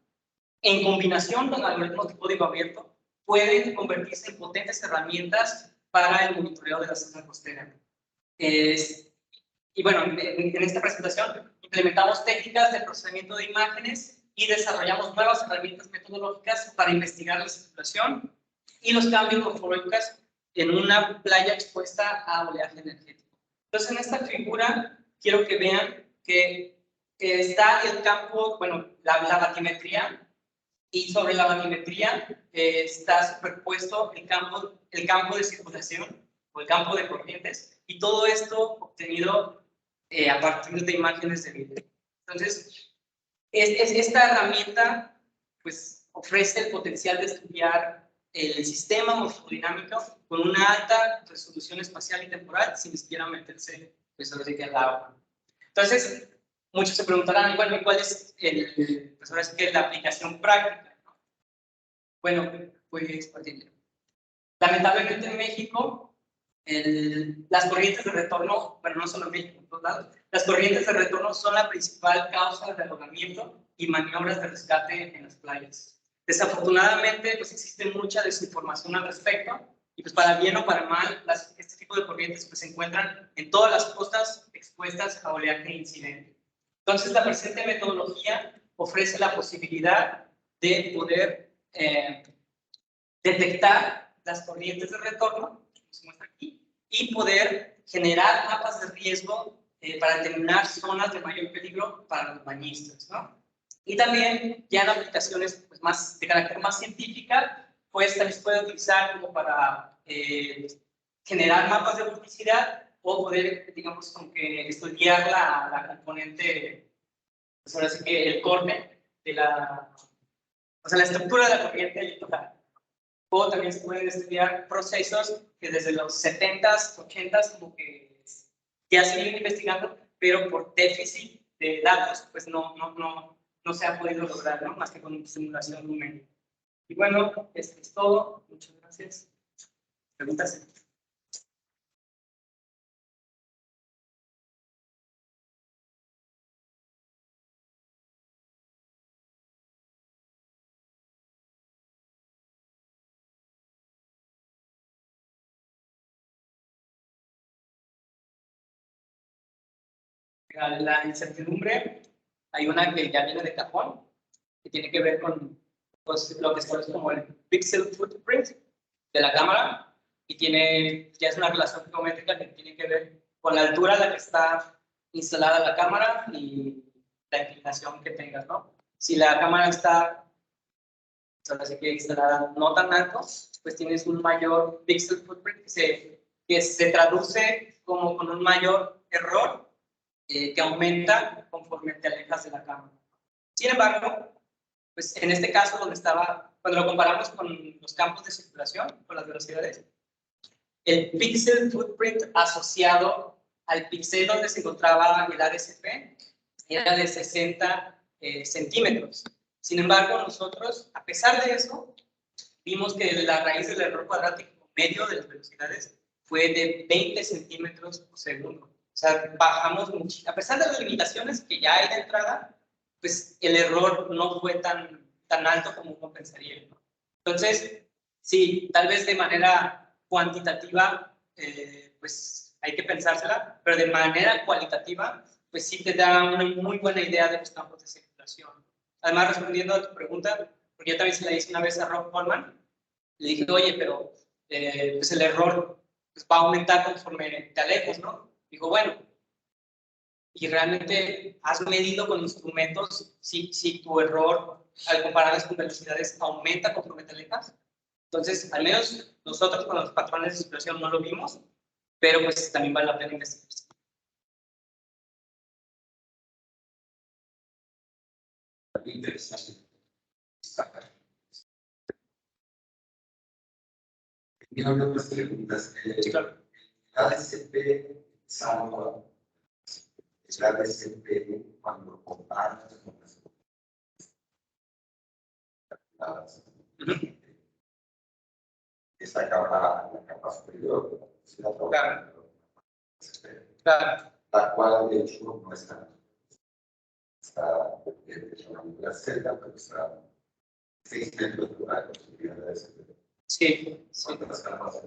en combinación con algoritmos de código abierto, pueden convertirse en potentes herramientas para el monitoreo de la zona costera. Y bueno, en esta presentación implementamos técnicas de procesamiento de imágenes y desarrollamos nuevas herramientas metodológicas para investigar la circulación y los cambios morfológicos en una playa expuesta a oleaje energético. Entonces, en esta figura quiero que vean que está el campo, bueno, la batimetría, y sobre la batimetría está superpuesto el campo de circulación o el campo de corrientes, y todo esto obtenido a partir de imágenes de video. Entonces, esta herramienta pues, ofrece el potencial de estudiar el sistema morfodinámico con una alta resolución espacial y temporal sin ni siquiera meterse pues, ahora sí que al agua. Entonces, muchos se preguntarán, bueno, ¿cuál es pues ahora sí que la aplicación práctica? Bueno, pues lamentablemente en México, las corrientes de retorno, bueno, no solo en México, en todos lados, las corrientes de retorno son la principal causa de ahogamiento y maniobras de rescate en las playas. Desafortunadamente, pues existe mucha desinformación al respecto, y pues para bien o para mal, este tipo de corrientes pues, se encuentran en todas las costas expuestas a oleaje incidente. Entonces, la presente metodología ofrece la posibilidad de poder detectar las corrientes de retorno, como se muestra aquí, y poder generar mapas de riesgo para determinar zonas de mayor peligro para los bañistas, ¿no? Y también, ya en aplicaciones pues, de carácter más científica, pues también se puede utilizar como para generar mapas de vorticidad o poder, digamos, como que estudiar la componente, pues ahora sí que el corte de la estructura de la corriente litoral. O también se pueden estudiar procesos que desde los 70s, 80s, como que ya se vienen investigando, pero por déficit de datos, pues no se ha podido lograr, ¿no? Más que con simulación numérica. Y bueno, esto es todo. Muchas gracias. ¿Preguntas? La incertidumbre, hay una que ya viene de cajón, que tiene que ver con pues, lo que se conoce como el pixel footprint de la cámara, y ya es una relación geométrica que tiene que ver con la altura a la que está instalada la cámara y la inclinación que tengas, ¿no? Si la cámara está, así que instalada no tan alto, pues tienes un mayor pixel footprint que se traduce como con un mayor error que aumenta conforme te alejas de la cámara. Sin embargo, pues en este caso cuando lo comparamos con los campos de circulación, con las velocidades, el pixel footprint asociado al pixel donde se encontraba el ADCP era de 60 centímetros. Sin embargo, nosotros, a pesar de eso, vimos que la raíz del error cuadrático medio de las velocidades fue de 20 centímetros por segundo. O sea, bajamos mucho. A pesar de las limitaciones que ya hay de entrada, pues el error no fue tan alto como uno pensaría, ¿no? Entonces, sí, tal vez de manera cuantitativa, pues hay que pensársela, pero de manera cualitativa, pues sí te da una muy buena idea de los campos de circulación. Además, respondiendo a tu pregunta, porque yo también se la hice una vez a Rob Coleman, le dije, oye, pero pues el error pues, va a aumentar conforme te alejes, ¿no? Dijo, bueno, y realmente has medido con instrumentos si tu error al compararlas con velocidades aumenta conforme te alejas. Entonces, al menos nosotros con los patrones de circulación no lo vimos, pero pues también vale la pena investigar. Interesante. Y una de las preguntas, Sí, claro. ADCP Salvador, es la ADCP cuando comparas con las esta capa, la capa superior, Claro. Claro. la cual de hecho no está la celda, pero está 6 metros de la posibilidad de ADCP. Sí, sí. ¿Cuántas capas?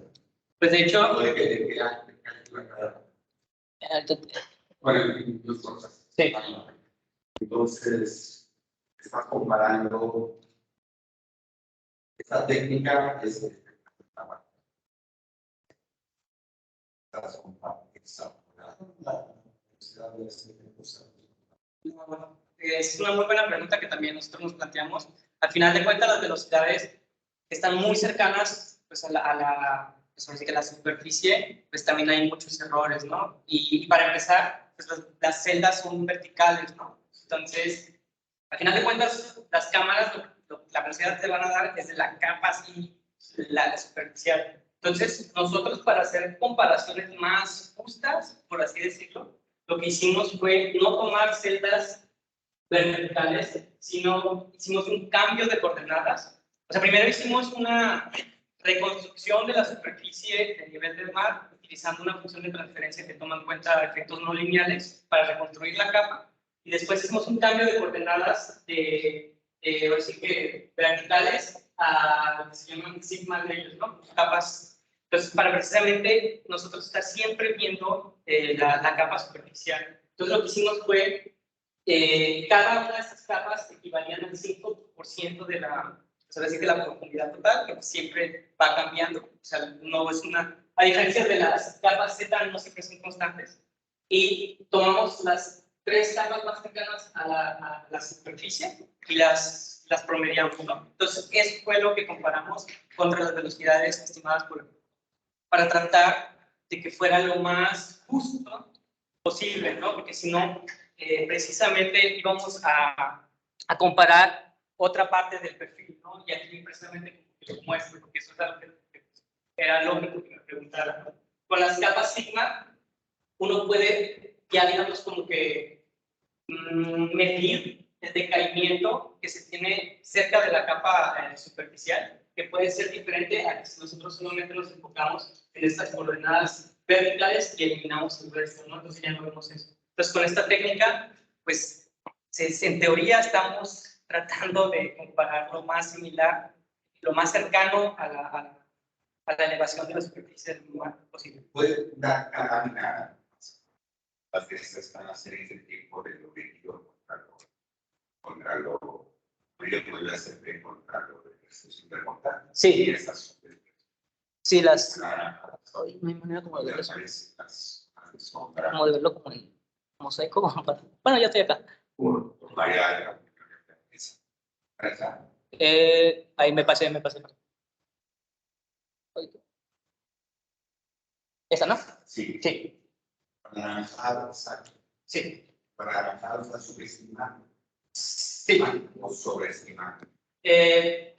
Pues de hecho, bueno, incluso. sí. Entonces, estás comparando esta técnica es Es una muy buena pregunta que también nosotros nos planteamos. Al final de cuentas, las velocidades están muy cercanas pues, pues, así que la superficie, pues también hay muchos errores, ¿no? Y para empezar, pues, las celdas son verticales, ¿no? Entonces, al final de cuentas, las cámaras, la velocidad te van a dar desde la capa así, la superficial. Entonces, nosotros para hacer comparaciones más justas, por así decirlo, lo que hicimos fue no tomar celdas verticales, sino hicimos un cambio de coordenadas. O sea, primero hicimos una reconstrucción de la superficie del nivel del mar, utilizando una función de transferencia que toma en cuenta efectos no lineales para reconstruir la capa. Y después hicimos un cambio de coordenadas así que verticales a lo que se llaman sigma layers, ¿no? Capas. Entonces, para precisamente nosotros estar siempre viendo la capa superficial. Entonces, lo que hicimos fue cada una de estas capas equivalían al 5% de la profundidad total, que siempre va cambiando. O sea, no es a diferencia de las capas Z, no siempre son constantes. Y tomamos las 3 capas más cercanas a la superficie y las promediamos, ¿no? Entonces, eso fue lo que comparamos contra las velocidades estimadas para tratar de que fuera lo más justo posible, ¿no? Porque si no, precisamente íbamos a comparar otra parte del perfil, ¿no? Y aquí precisamente lo muestre, porque eso es algo que era lógico que me preguntara, ¿no? Con las capas sigma, uno puede ya, digamos, como que medir el decaimiento que se tiene cerca de la capa superficial, que puede ser diferente a que si nosotros solamente nos enfocamos en estas coordenadas verticales y eliminamos el resto, ¿no? Entonces ya no vemos eso. Entonces con esta técnica, pues en teoría estamos tratando de comparar lo más similar, lo más cercano a la elevación de la superficie del mar posible. Puede dar cada lámina las veces van a ser ese tipo de objetivo contra lo puede hacer contra lo de supercontar. Sí. Esas Sí, las... Hoy no hay manera como de verlo. Como de verlo como en mosaico. Bueno, ya estoy acá. Ahí me pasé. ¿Esa no? Sí. Sí. Para alza. Sí. Para alza subestimar. Sí. O sobreestimar. ¿Qué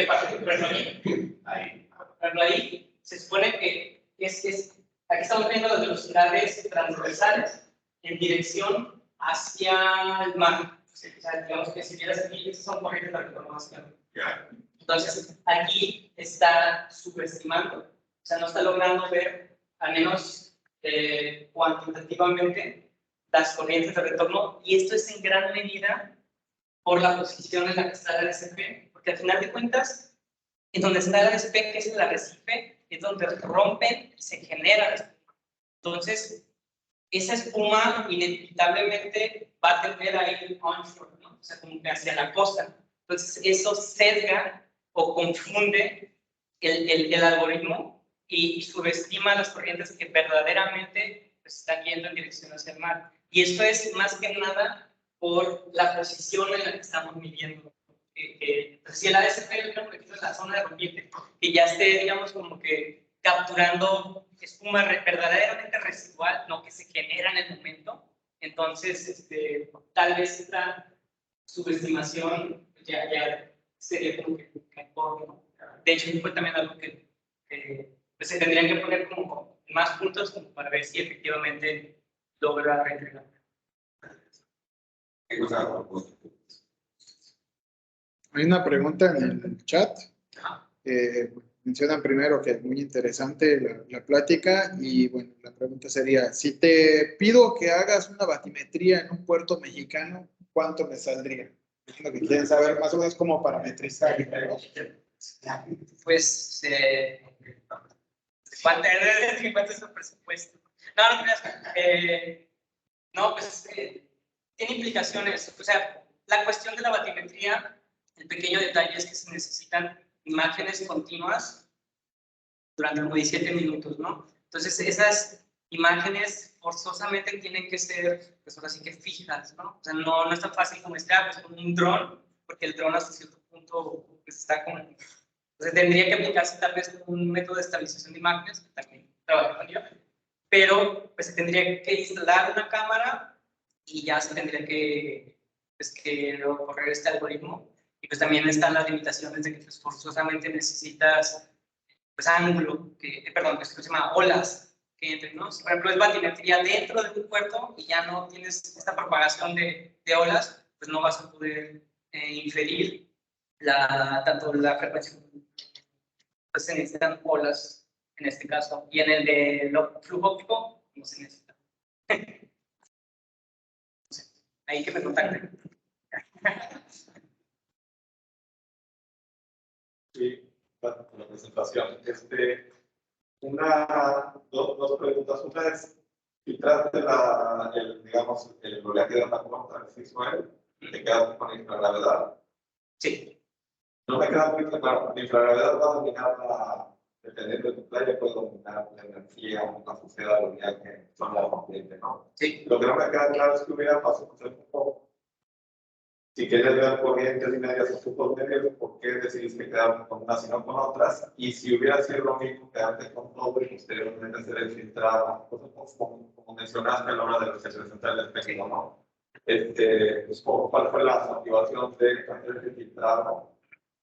pasa? Por ejemplo, ahí se supone que aquí estamos viendo las velocidades transversales en dirección hacia el mar. O sea, digamos que si vieras aquí, estas son corrientes de retornación. Entonces, aquí está subestimando, o sea, no está logrando ver, al menos cuantitativamente, las corrientes de retorno, y esto es en gran medida por la posición en la que está el RCP, porque al final de cuentas, en donde está el RCP, que es el arrecife, es donde rompen y se genera la espuma. Entonces, esa espuma inevitablemente va a tender a ir onshore, ¿no? O sea, como que hacia la costa. Entonces, eso sesga o confunde el algoritmo y subestima las corrientes que verdaderamente pues, están yendo en dirección hacia el mar. Y esto es más que nada por la posición en la que estamos midiendo. Si el ASP es la zona de rompiente, que ya esté, digamos, como que capturando espuma verdaderamente residual, no que se genera en el momento, entonces tal vez esta subestimación ya sería como que mejor, ¿no? De hecho, fue también algo que pues se tendrían que poner como más puntos como para ver si efectivamente logra entregar. Hay una pregunta en el chat. Mencionan primero que es muy interesante la plática y bueno, la pregunta sería, si te pido que hagas una batimetría en un puerto mexicano, ¿cuánto me saldría? Es lo que quieren saber más o menos cómo parametrizar, ¿no? Pues, ¿cuánto es el presupuesto? No, pues, tiene implicaciones. O sea, la cuestión de la batimetría, el pequeño detalle es que se necesitan imágenes continuas durante como 17 minutos, ¿no? Entonces, esas imágenes forzosamente tienen que ser, pues ahora sí que fijas, ¿no? O sea, no es tan fácil como estar pues, con un dron, porque el dron hasta cierto punto pues, está como... Entonces, tendría que aplicarse tal vez un método de estabilización de imágenes, que también trabajaría, pero pues se tendría que instalar una cámara y ya se tendría que, pues, que correr este algoritmo. Y pues también están las limitaciones de que pues, forzosamente necesitas pues ángulo, perdón, que se llama olas que entren, ¿no? Si, por ejemplo, es batimetría dentro de un puerto y ya no tienes esta propagación de olas, pues no vas a poder inferir tanto la frecuencia, pues se necesitan olas en este caso, y en el de flujo óptico no se necesita. Ahí que me contacten. Sí, la presentación. Dos preguntas. Una es, filtraste digamos, el oleaje de onda corta, el 6-9, te quedaste con infrarravedad. Sí. No me queda muy claro, la infrarravedad va a dominar dependiendo de tu playa, puede dominar la energía, la sociedad del viaje, son la corriente, ¿no? Sí. Lo que no me queda claro es que hubiera pasado un poco. Si querías ver corrientes y medias o puntos medios, ¿por qué decidiste quedarte con unas y no con otras? Y si hubiera sido lo mismo, quedarte con todo y posteriormente hacer el filtrado, como mencionaste a la hora de representar el espectro, ¿no? Pues, ¿cuál fue la motivación de hacer el filtrado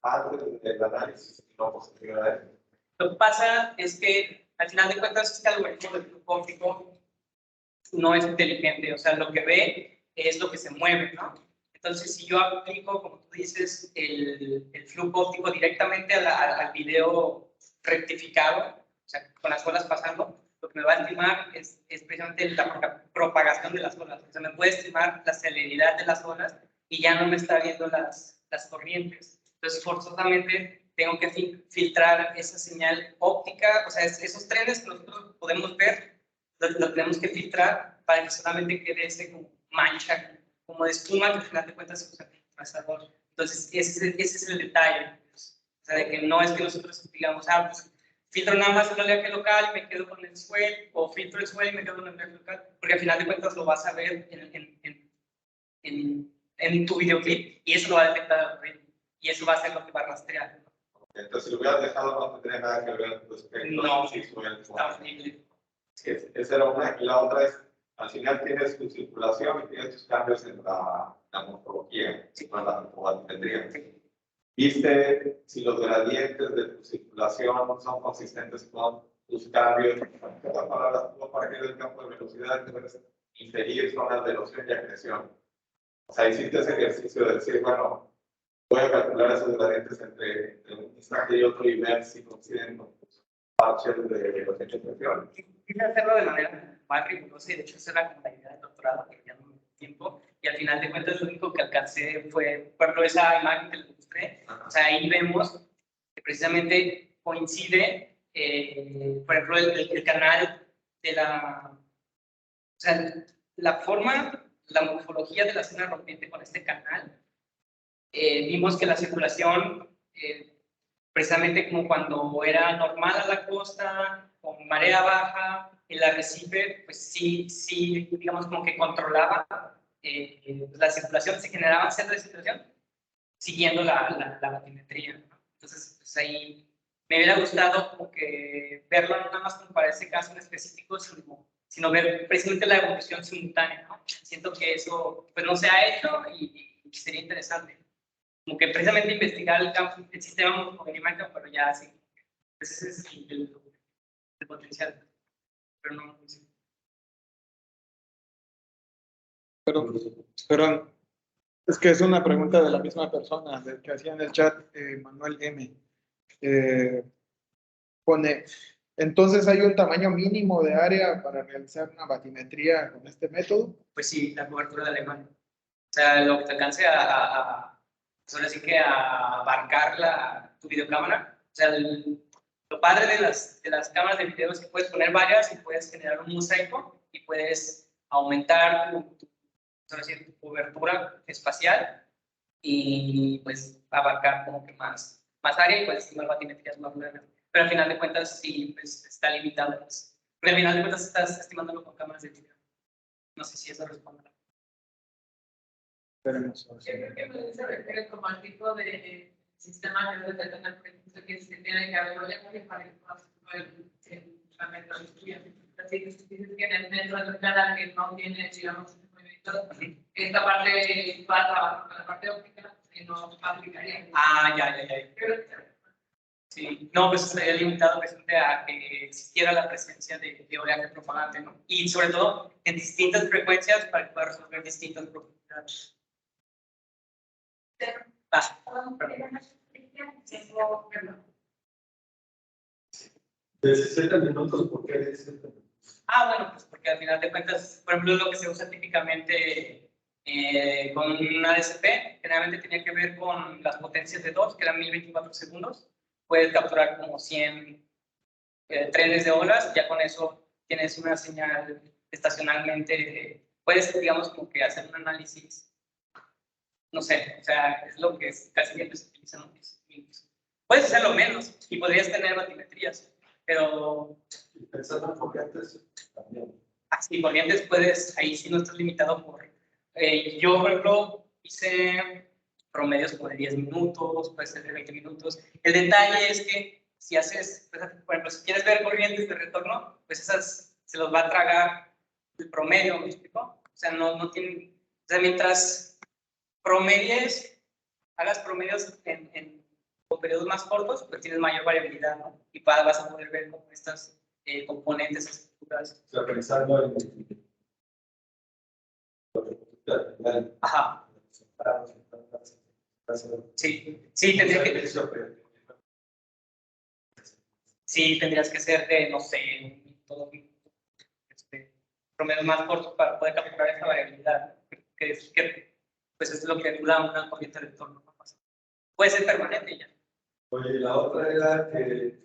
antes del análisis y no posterior a él. Lo que pasa es que, al final de cuentas, este algoritmo del flujo óptico no es inteligente, o sea, lo que ve es lo que se mueve, ¿no? Entonces, si yo aplico, como tú dices, el flujo óptico directamente al video rectificado, o sea, con las olas pasando, lo que me va a estimar es precisamente la propagación de las olas. O sea, me puede estimar la celeridad de las olas y ya no me está viendo las corrientes. Entonces, forzosamente, tengo que filtrar esa señal óptica, o sea, esos trenes que nosotros podemos ver, lo tenemos que filtrar para que solamente quede ese como mancha, como de espuma, que al final de cuentas se usa como trazador. Entonces, ese es el detalle. Pues. O sea, de que no es que nosotros digamos, pues, filtro nada más el oleaje local y me quedo con el swell, o filtro el swell y me quedo con el oleaje local, porque al final de cuentas lo vas a ver en tu videoclip y eso lo va a detectar el algoritmo y eso va a ser lo que va a rastrear. Entonces, si lo hubieras dejado, no tendría nada que ver con tu espectro. No, sí, está horrible. Esa era una. Y la otra es, al final tienes tu circulación y tienes tus cambios en la morfología, en la morfología. ¿Viste si los gradientes de tu circulación son consistentes con tus cambios? Las palabras para que el campo de velocidad puedes inferir zonas de erosión y acreción. O sea, hiciste ese ejercicio de decir, bueno, voy a calcular esos gradientes entre un instante y otro y ver si coinciden con tus parches de erosión y acreción. Quise hacerlo de manera más rigurosa y de hecho esa era como la idea del doctorado, que ya no me dio tiempo. Y al final de cuentas lo único que alcancé fue, por ejemplo, esa imagen que les mostré. O sea, ahí vemos que precisamente coincide, por ejemplo, el canal de la... O sea, la forma, la morfología de la zona rompiente con este canal. Vimos que la circulación, precisamente como cuando era normal a la costa, con marea baja, el arrecife, pues sí, digamos como que controlaba la circulación, se generaban centros de circulación siguiendo la batimetría, ¿no? Entonces, pues ahí me hubiera gustado como que verlo no nada más como para ese caso en específico, sino ver precisamente la evolución simultánea, ¿no? Siento que eso pues no se ha hecho y sería interesante. Como que precisamente investigar el sistema morfográfico, pero ya así, pues ese es el potencial, pero no. Pero es que es una pregunta de la misma persona, del que hacía en el chat, Manuel M. Pone, entonces hay un tamaño mínimo de área para realizar una batimetría con este método. Pues sí, la cobertura de Alemania. O sea, lo que te alcance solo así que a abarcar tu videocámara. O sea, lo padre de las cámaras de video es que puedes poner varias y puedes generar un mosaico y puedes aumentar tu cobertura espacial y pues abarcar como que más área y pues estimar batimetrías más grandes. Pero al final de cuentas sí pues, está limitado. Pues. Pero al final de cuentas estás estimándolo con cámaras de video. No sé si eso responde. Esperemos. Yo creo que se refiere como al tipo de sistema que debe tener, que se tiene que haber para que puedas la metodología. Así que si dices que en el metro de cada que no tiene, digamos, esta parte va a trabajar con la parte óptica y no aplicaría. Ya. Sí, no, pues estaría limitado presente a que existiera la presencia de oleaje propagante, ¿no? Y sobre todo en distintas frecuencias para que pueda resolver distintas profundidades. De 60 minutos, ¿por qué de 60 minutos? Bueno, pues porque al final de cuentas, por ejemplo, lo que se usa típicamente con un ADSP, generalmente tenía que ver con las potencias de 2, que eran 1024 segundos. Puedes capturar como 100 trenes de olas, ya con eso tienes una señal estacionalmente, puedes, digamos, como que hacer un análisis, no sé, o sea, es lo que casi siempre se utiliza en los minutos. Puedes hacerlo menos y podrías tener batimetrías, pero... Pensando en corrientes, también. Así, corrientes puedes, ahí sí no estás limitado por... yo, por ejemplo, hice promedios como de 10 minutos, puede ser de 20 minutos. El detalle es que si haces, por ejemplo, si quieres ver corrientes de retorno, pues esas se los va a tragar el promedio, ¿me explico? O sea, no tienen... O sea, mientras promedies, hagas promedios en con periodos más cortos, pues tienes mayor variabilidad, ¿no? Y vas a poder ver como estas componentes estructurales. O sea, pensando en... Ajá. Sí, tendrías que ser de, no sé, todo promedios más cortos para poder capturar esta variabilidad, que pues es lo que da una corriente de retorno. Puede ser permanente ya. Oye, la otra era que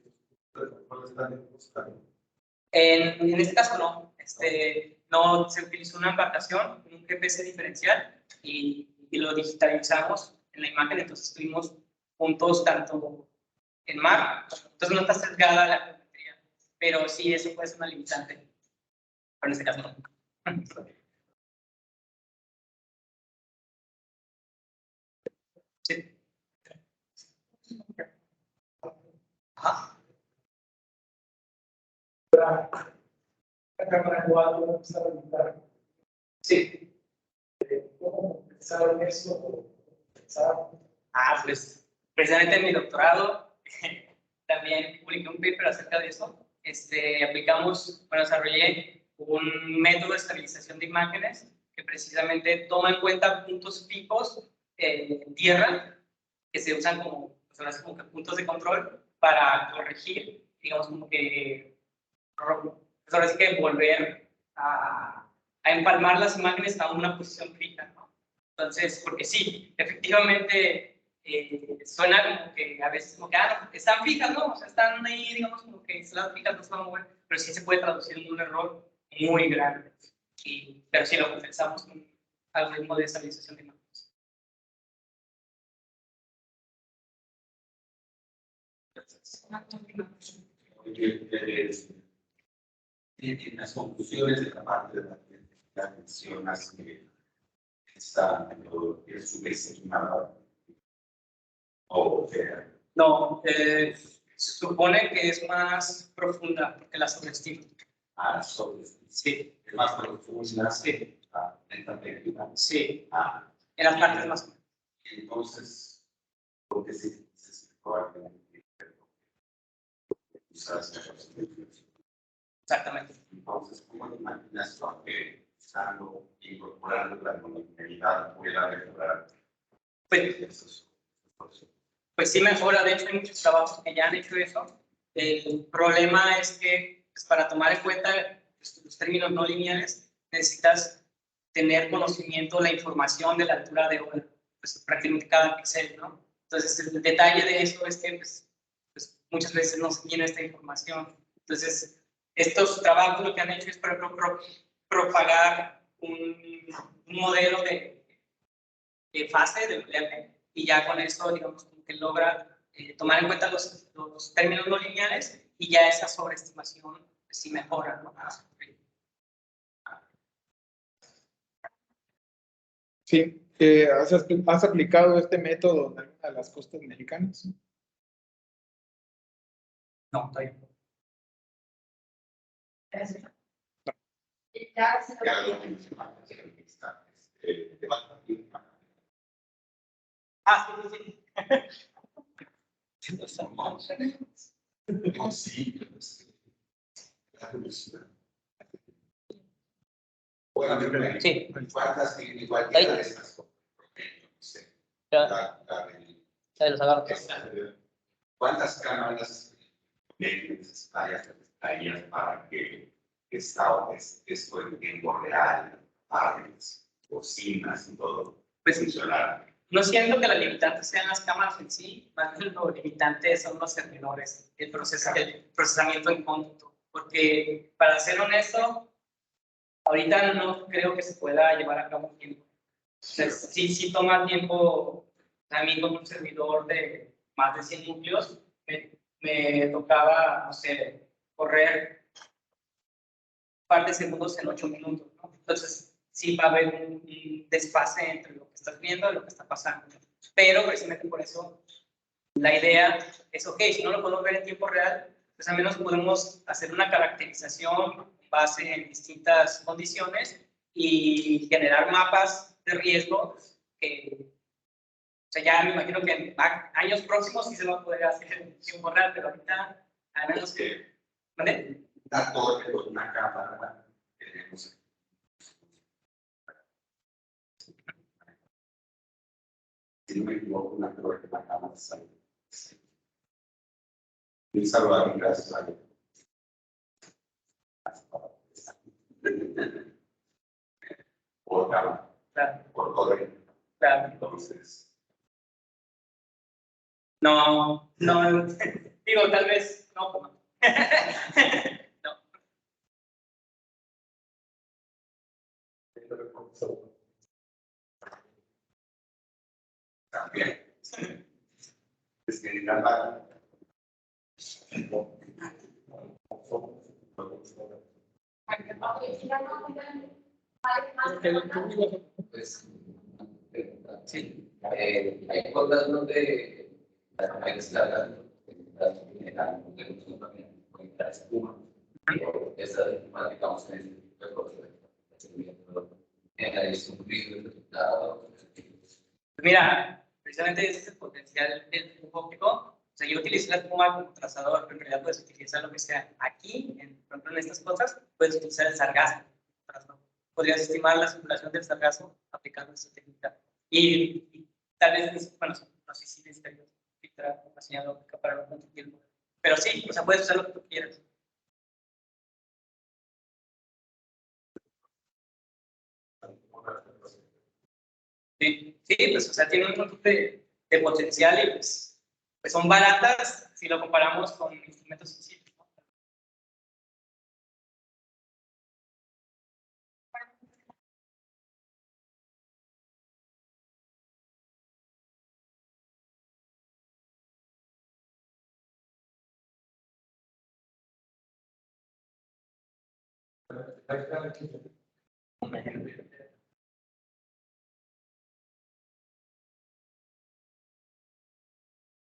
En este caso no. No se utilizó una embarcación, un GPS diferencial y lo digitalizamos en la imagen, entonces tuvimos puntos tanto en mar, entonces no está sesgada la geometría, pero sí, eso puede ser una limitante, pero en este caso no. Sí. Ajá. La cámara 4 empezar a limitar. Sí. ¿Cómo pensaron eso? Pues precisamente en mi doctorado también publiqué un paper acerca de eso. Aplicamos, bueno, desarrollé un método de estabilización de imágenes que precisamente toma en cuenta puntos fijos en tierra que se usan como, pues, como que puntos de control para corregir, digamos, como que, pues ahora sí que volver a empalmar las imágenes a una posición fija, ¿no? Entonces, porque sí, efectivamente suena como que a veces como que están fijas, ¿no? O sea, están ahí, digamos, como que las fijas no se van a mover, pero sí se puede traducir en un error muy grande. Pero sí lo compensamos con algoritmo de estabilización de imágenes. En las conclusiones de la parte de la mencionas que está subestimada o no, se supone que es más profunda porque la subestima. Sí. Es más profunda. Sí. En la técnica. Sí. En las partes más. Entonces, porque se exactamente. Entonces, ¿cómo imaginas que usando, incorporando la monotonalidad pueda mejorar? Pues sí mejora, de hecho hay muchos trabajos que ya han hecho eso. El problema es que pues, para tomar en cuenta los términos no lineales necesitas tener conocimiento de la información de la altura de obra, pues prácticamente cada píxel, ¿no? Entonces el detalle de eso es que pues muchas veces no se tiene esta información. Entonces estos trabajos lo que han hecho es, por ejemplo, propagar un modelo de fase de ULM y ya con eso, digamos, que logra tomar en cuenta los términos no lineales y ya esa sobreestimación pues, sí mejora, ¿no? Sí, ¿has aplicado este método en alguna de las costas mexicanas? No, todavía no. Sí. ¿Cuántas igual que de estas? ¿Cuántas cámaras necesitarías para que esto en tiempo real, bocinas y todo, pues funcionara? No siento que la limitante sean las cámaras en sí, más bien lo limitante son los servidores, el procesamiento en cómputo. Porque, para ser honesto, ahorita no creo que se pueda llevar a cabo en tiempo. O sea, sí toma tiempo. A mí con un servidor de más de 100 núcleos, me tocaba, no sé, correr un par de segundos en 8 minutos, ¿no? Entonces, sí va a haber un desfase entre lo que estás viendo y lo que está pasando. Pero precisamente por eso la idea es, ok, si no lo podemos ver en tiempo real, pues al menos podemos hacer una caracterización base en distintas condiciones y generar mapas de riesgo que sea, ya me imagino que en años próximos sí se va a poder hacer en tiempo real, pero ahorita, al menos que... ¿Vale? Una torre con una cámara. Tenemos. Si no me equivoco, una torre con una cámara. Y salvar, gracias a Dios. Por cámara, Claro, por torre. claro. Entonces, No, no, digo, tal vez, no. No. también. Es que nada. Pues, Sí. hay cosas donde la escala de los también con la espuma. Esa espuma, digamos, en este tipo de cosas, es un vídeo resultado. Mira, precisamente ese es el potencial del flujo óptico. O sea, yo utilicé la espuma como trazador, pero en realidad puedes utilizar lo que sea. Aquí, por ejemplo, en estas cosas, puedes utilizar el sargazo. Podrías estimar la circulación del sargazo aplicando esta técnica. Y tal vez, bueno, no sé si necesitarías filtrar una señal óptica para no confundirlo. Pero sí, o sea, puedes usar lo que tú quieras. Sí, sí, pues, o sea, tiene un montón de potencial y pues son baratas si lo comparamos con instrumentos sencillos, ¿no?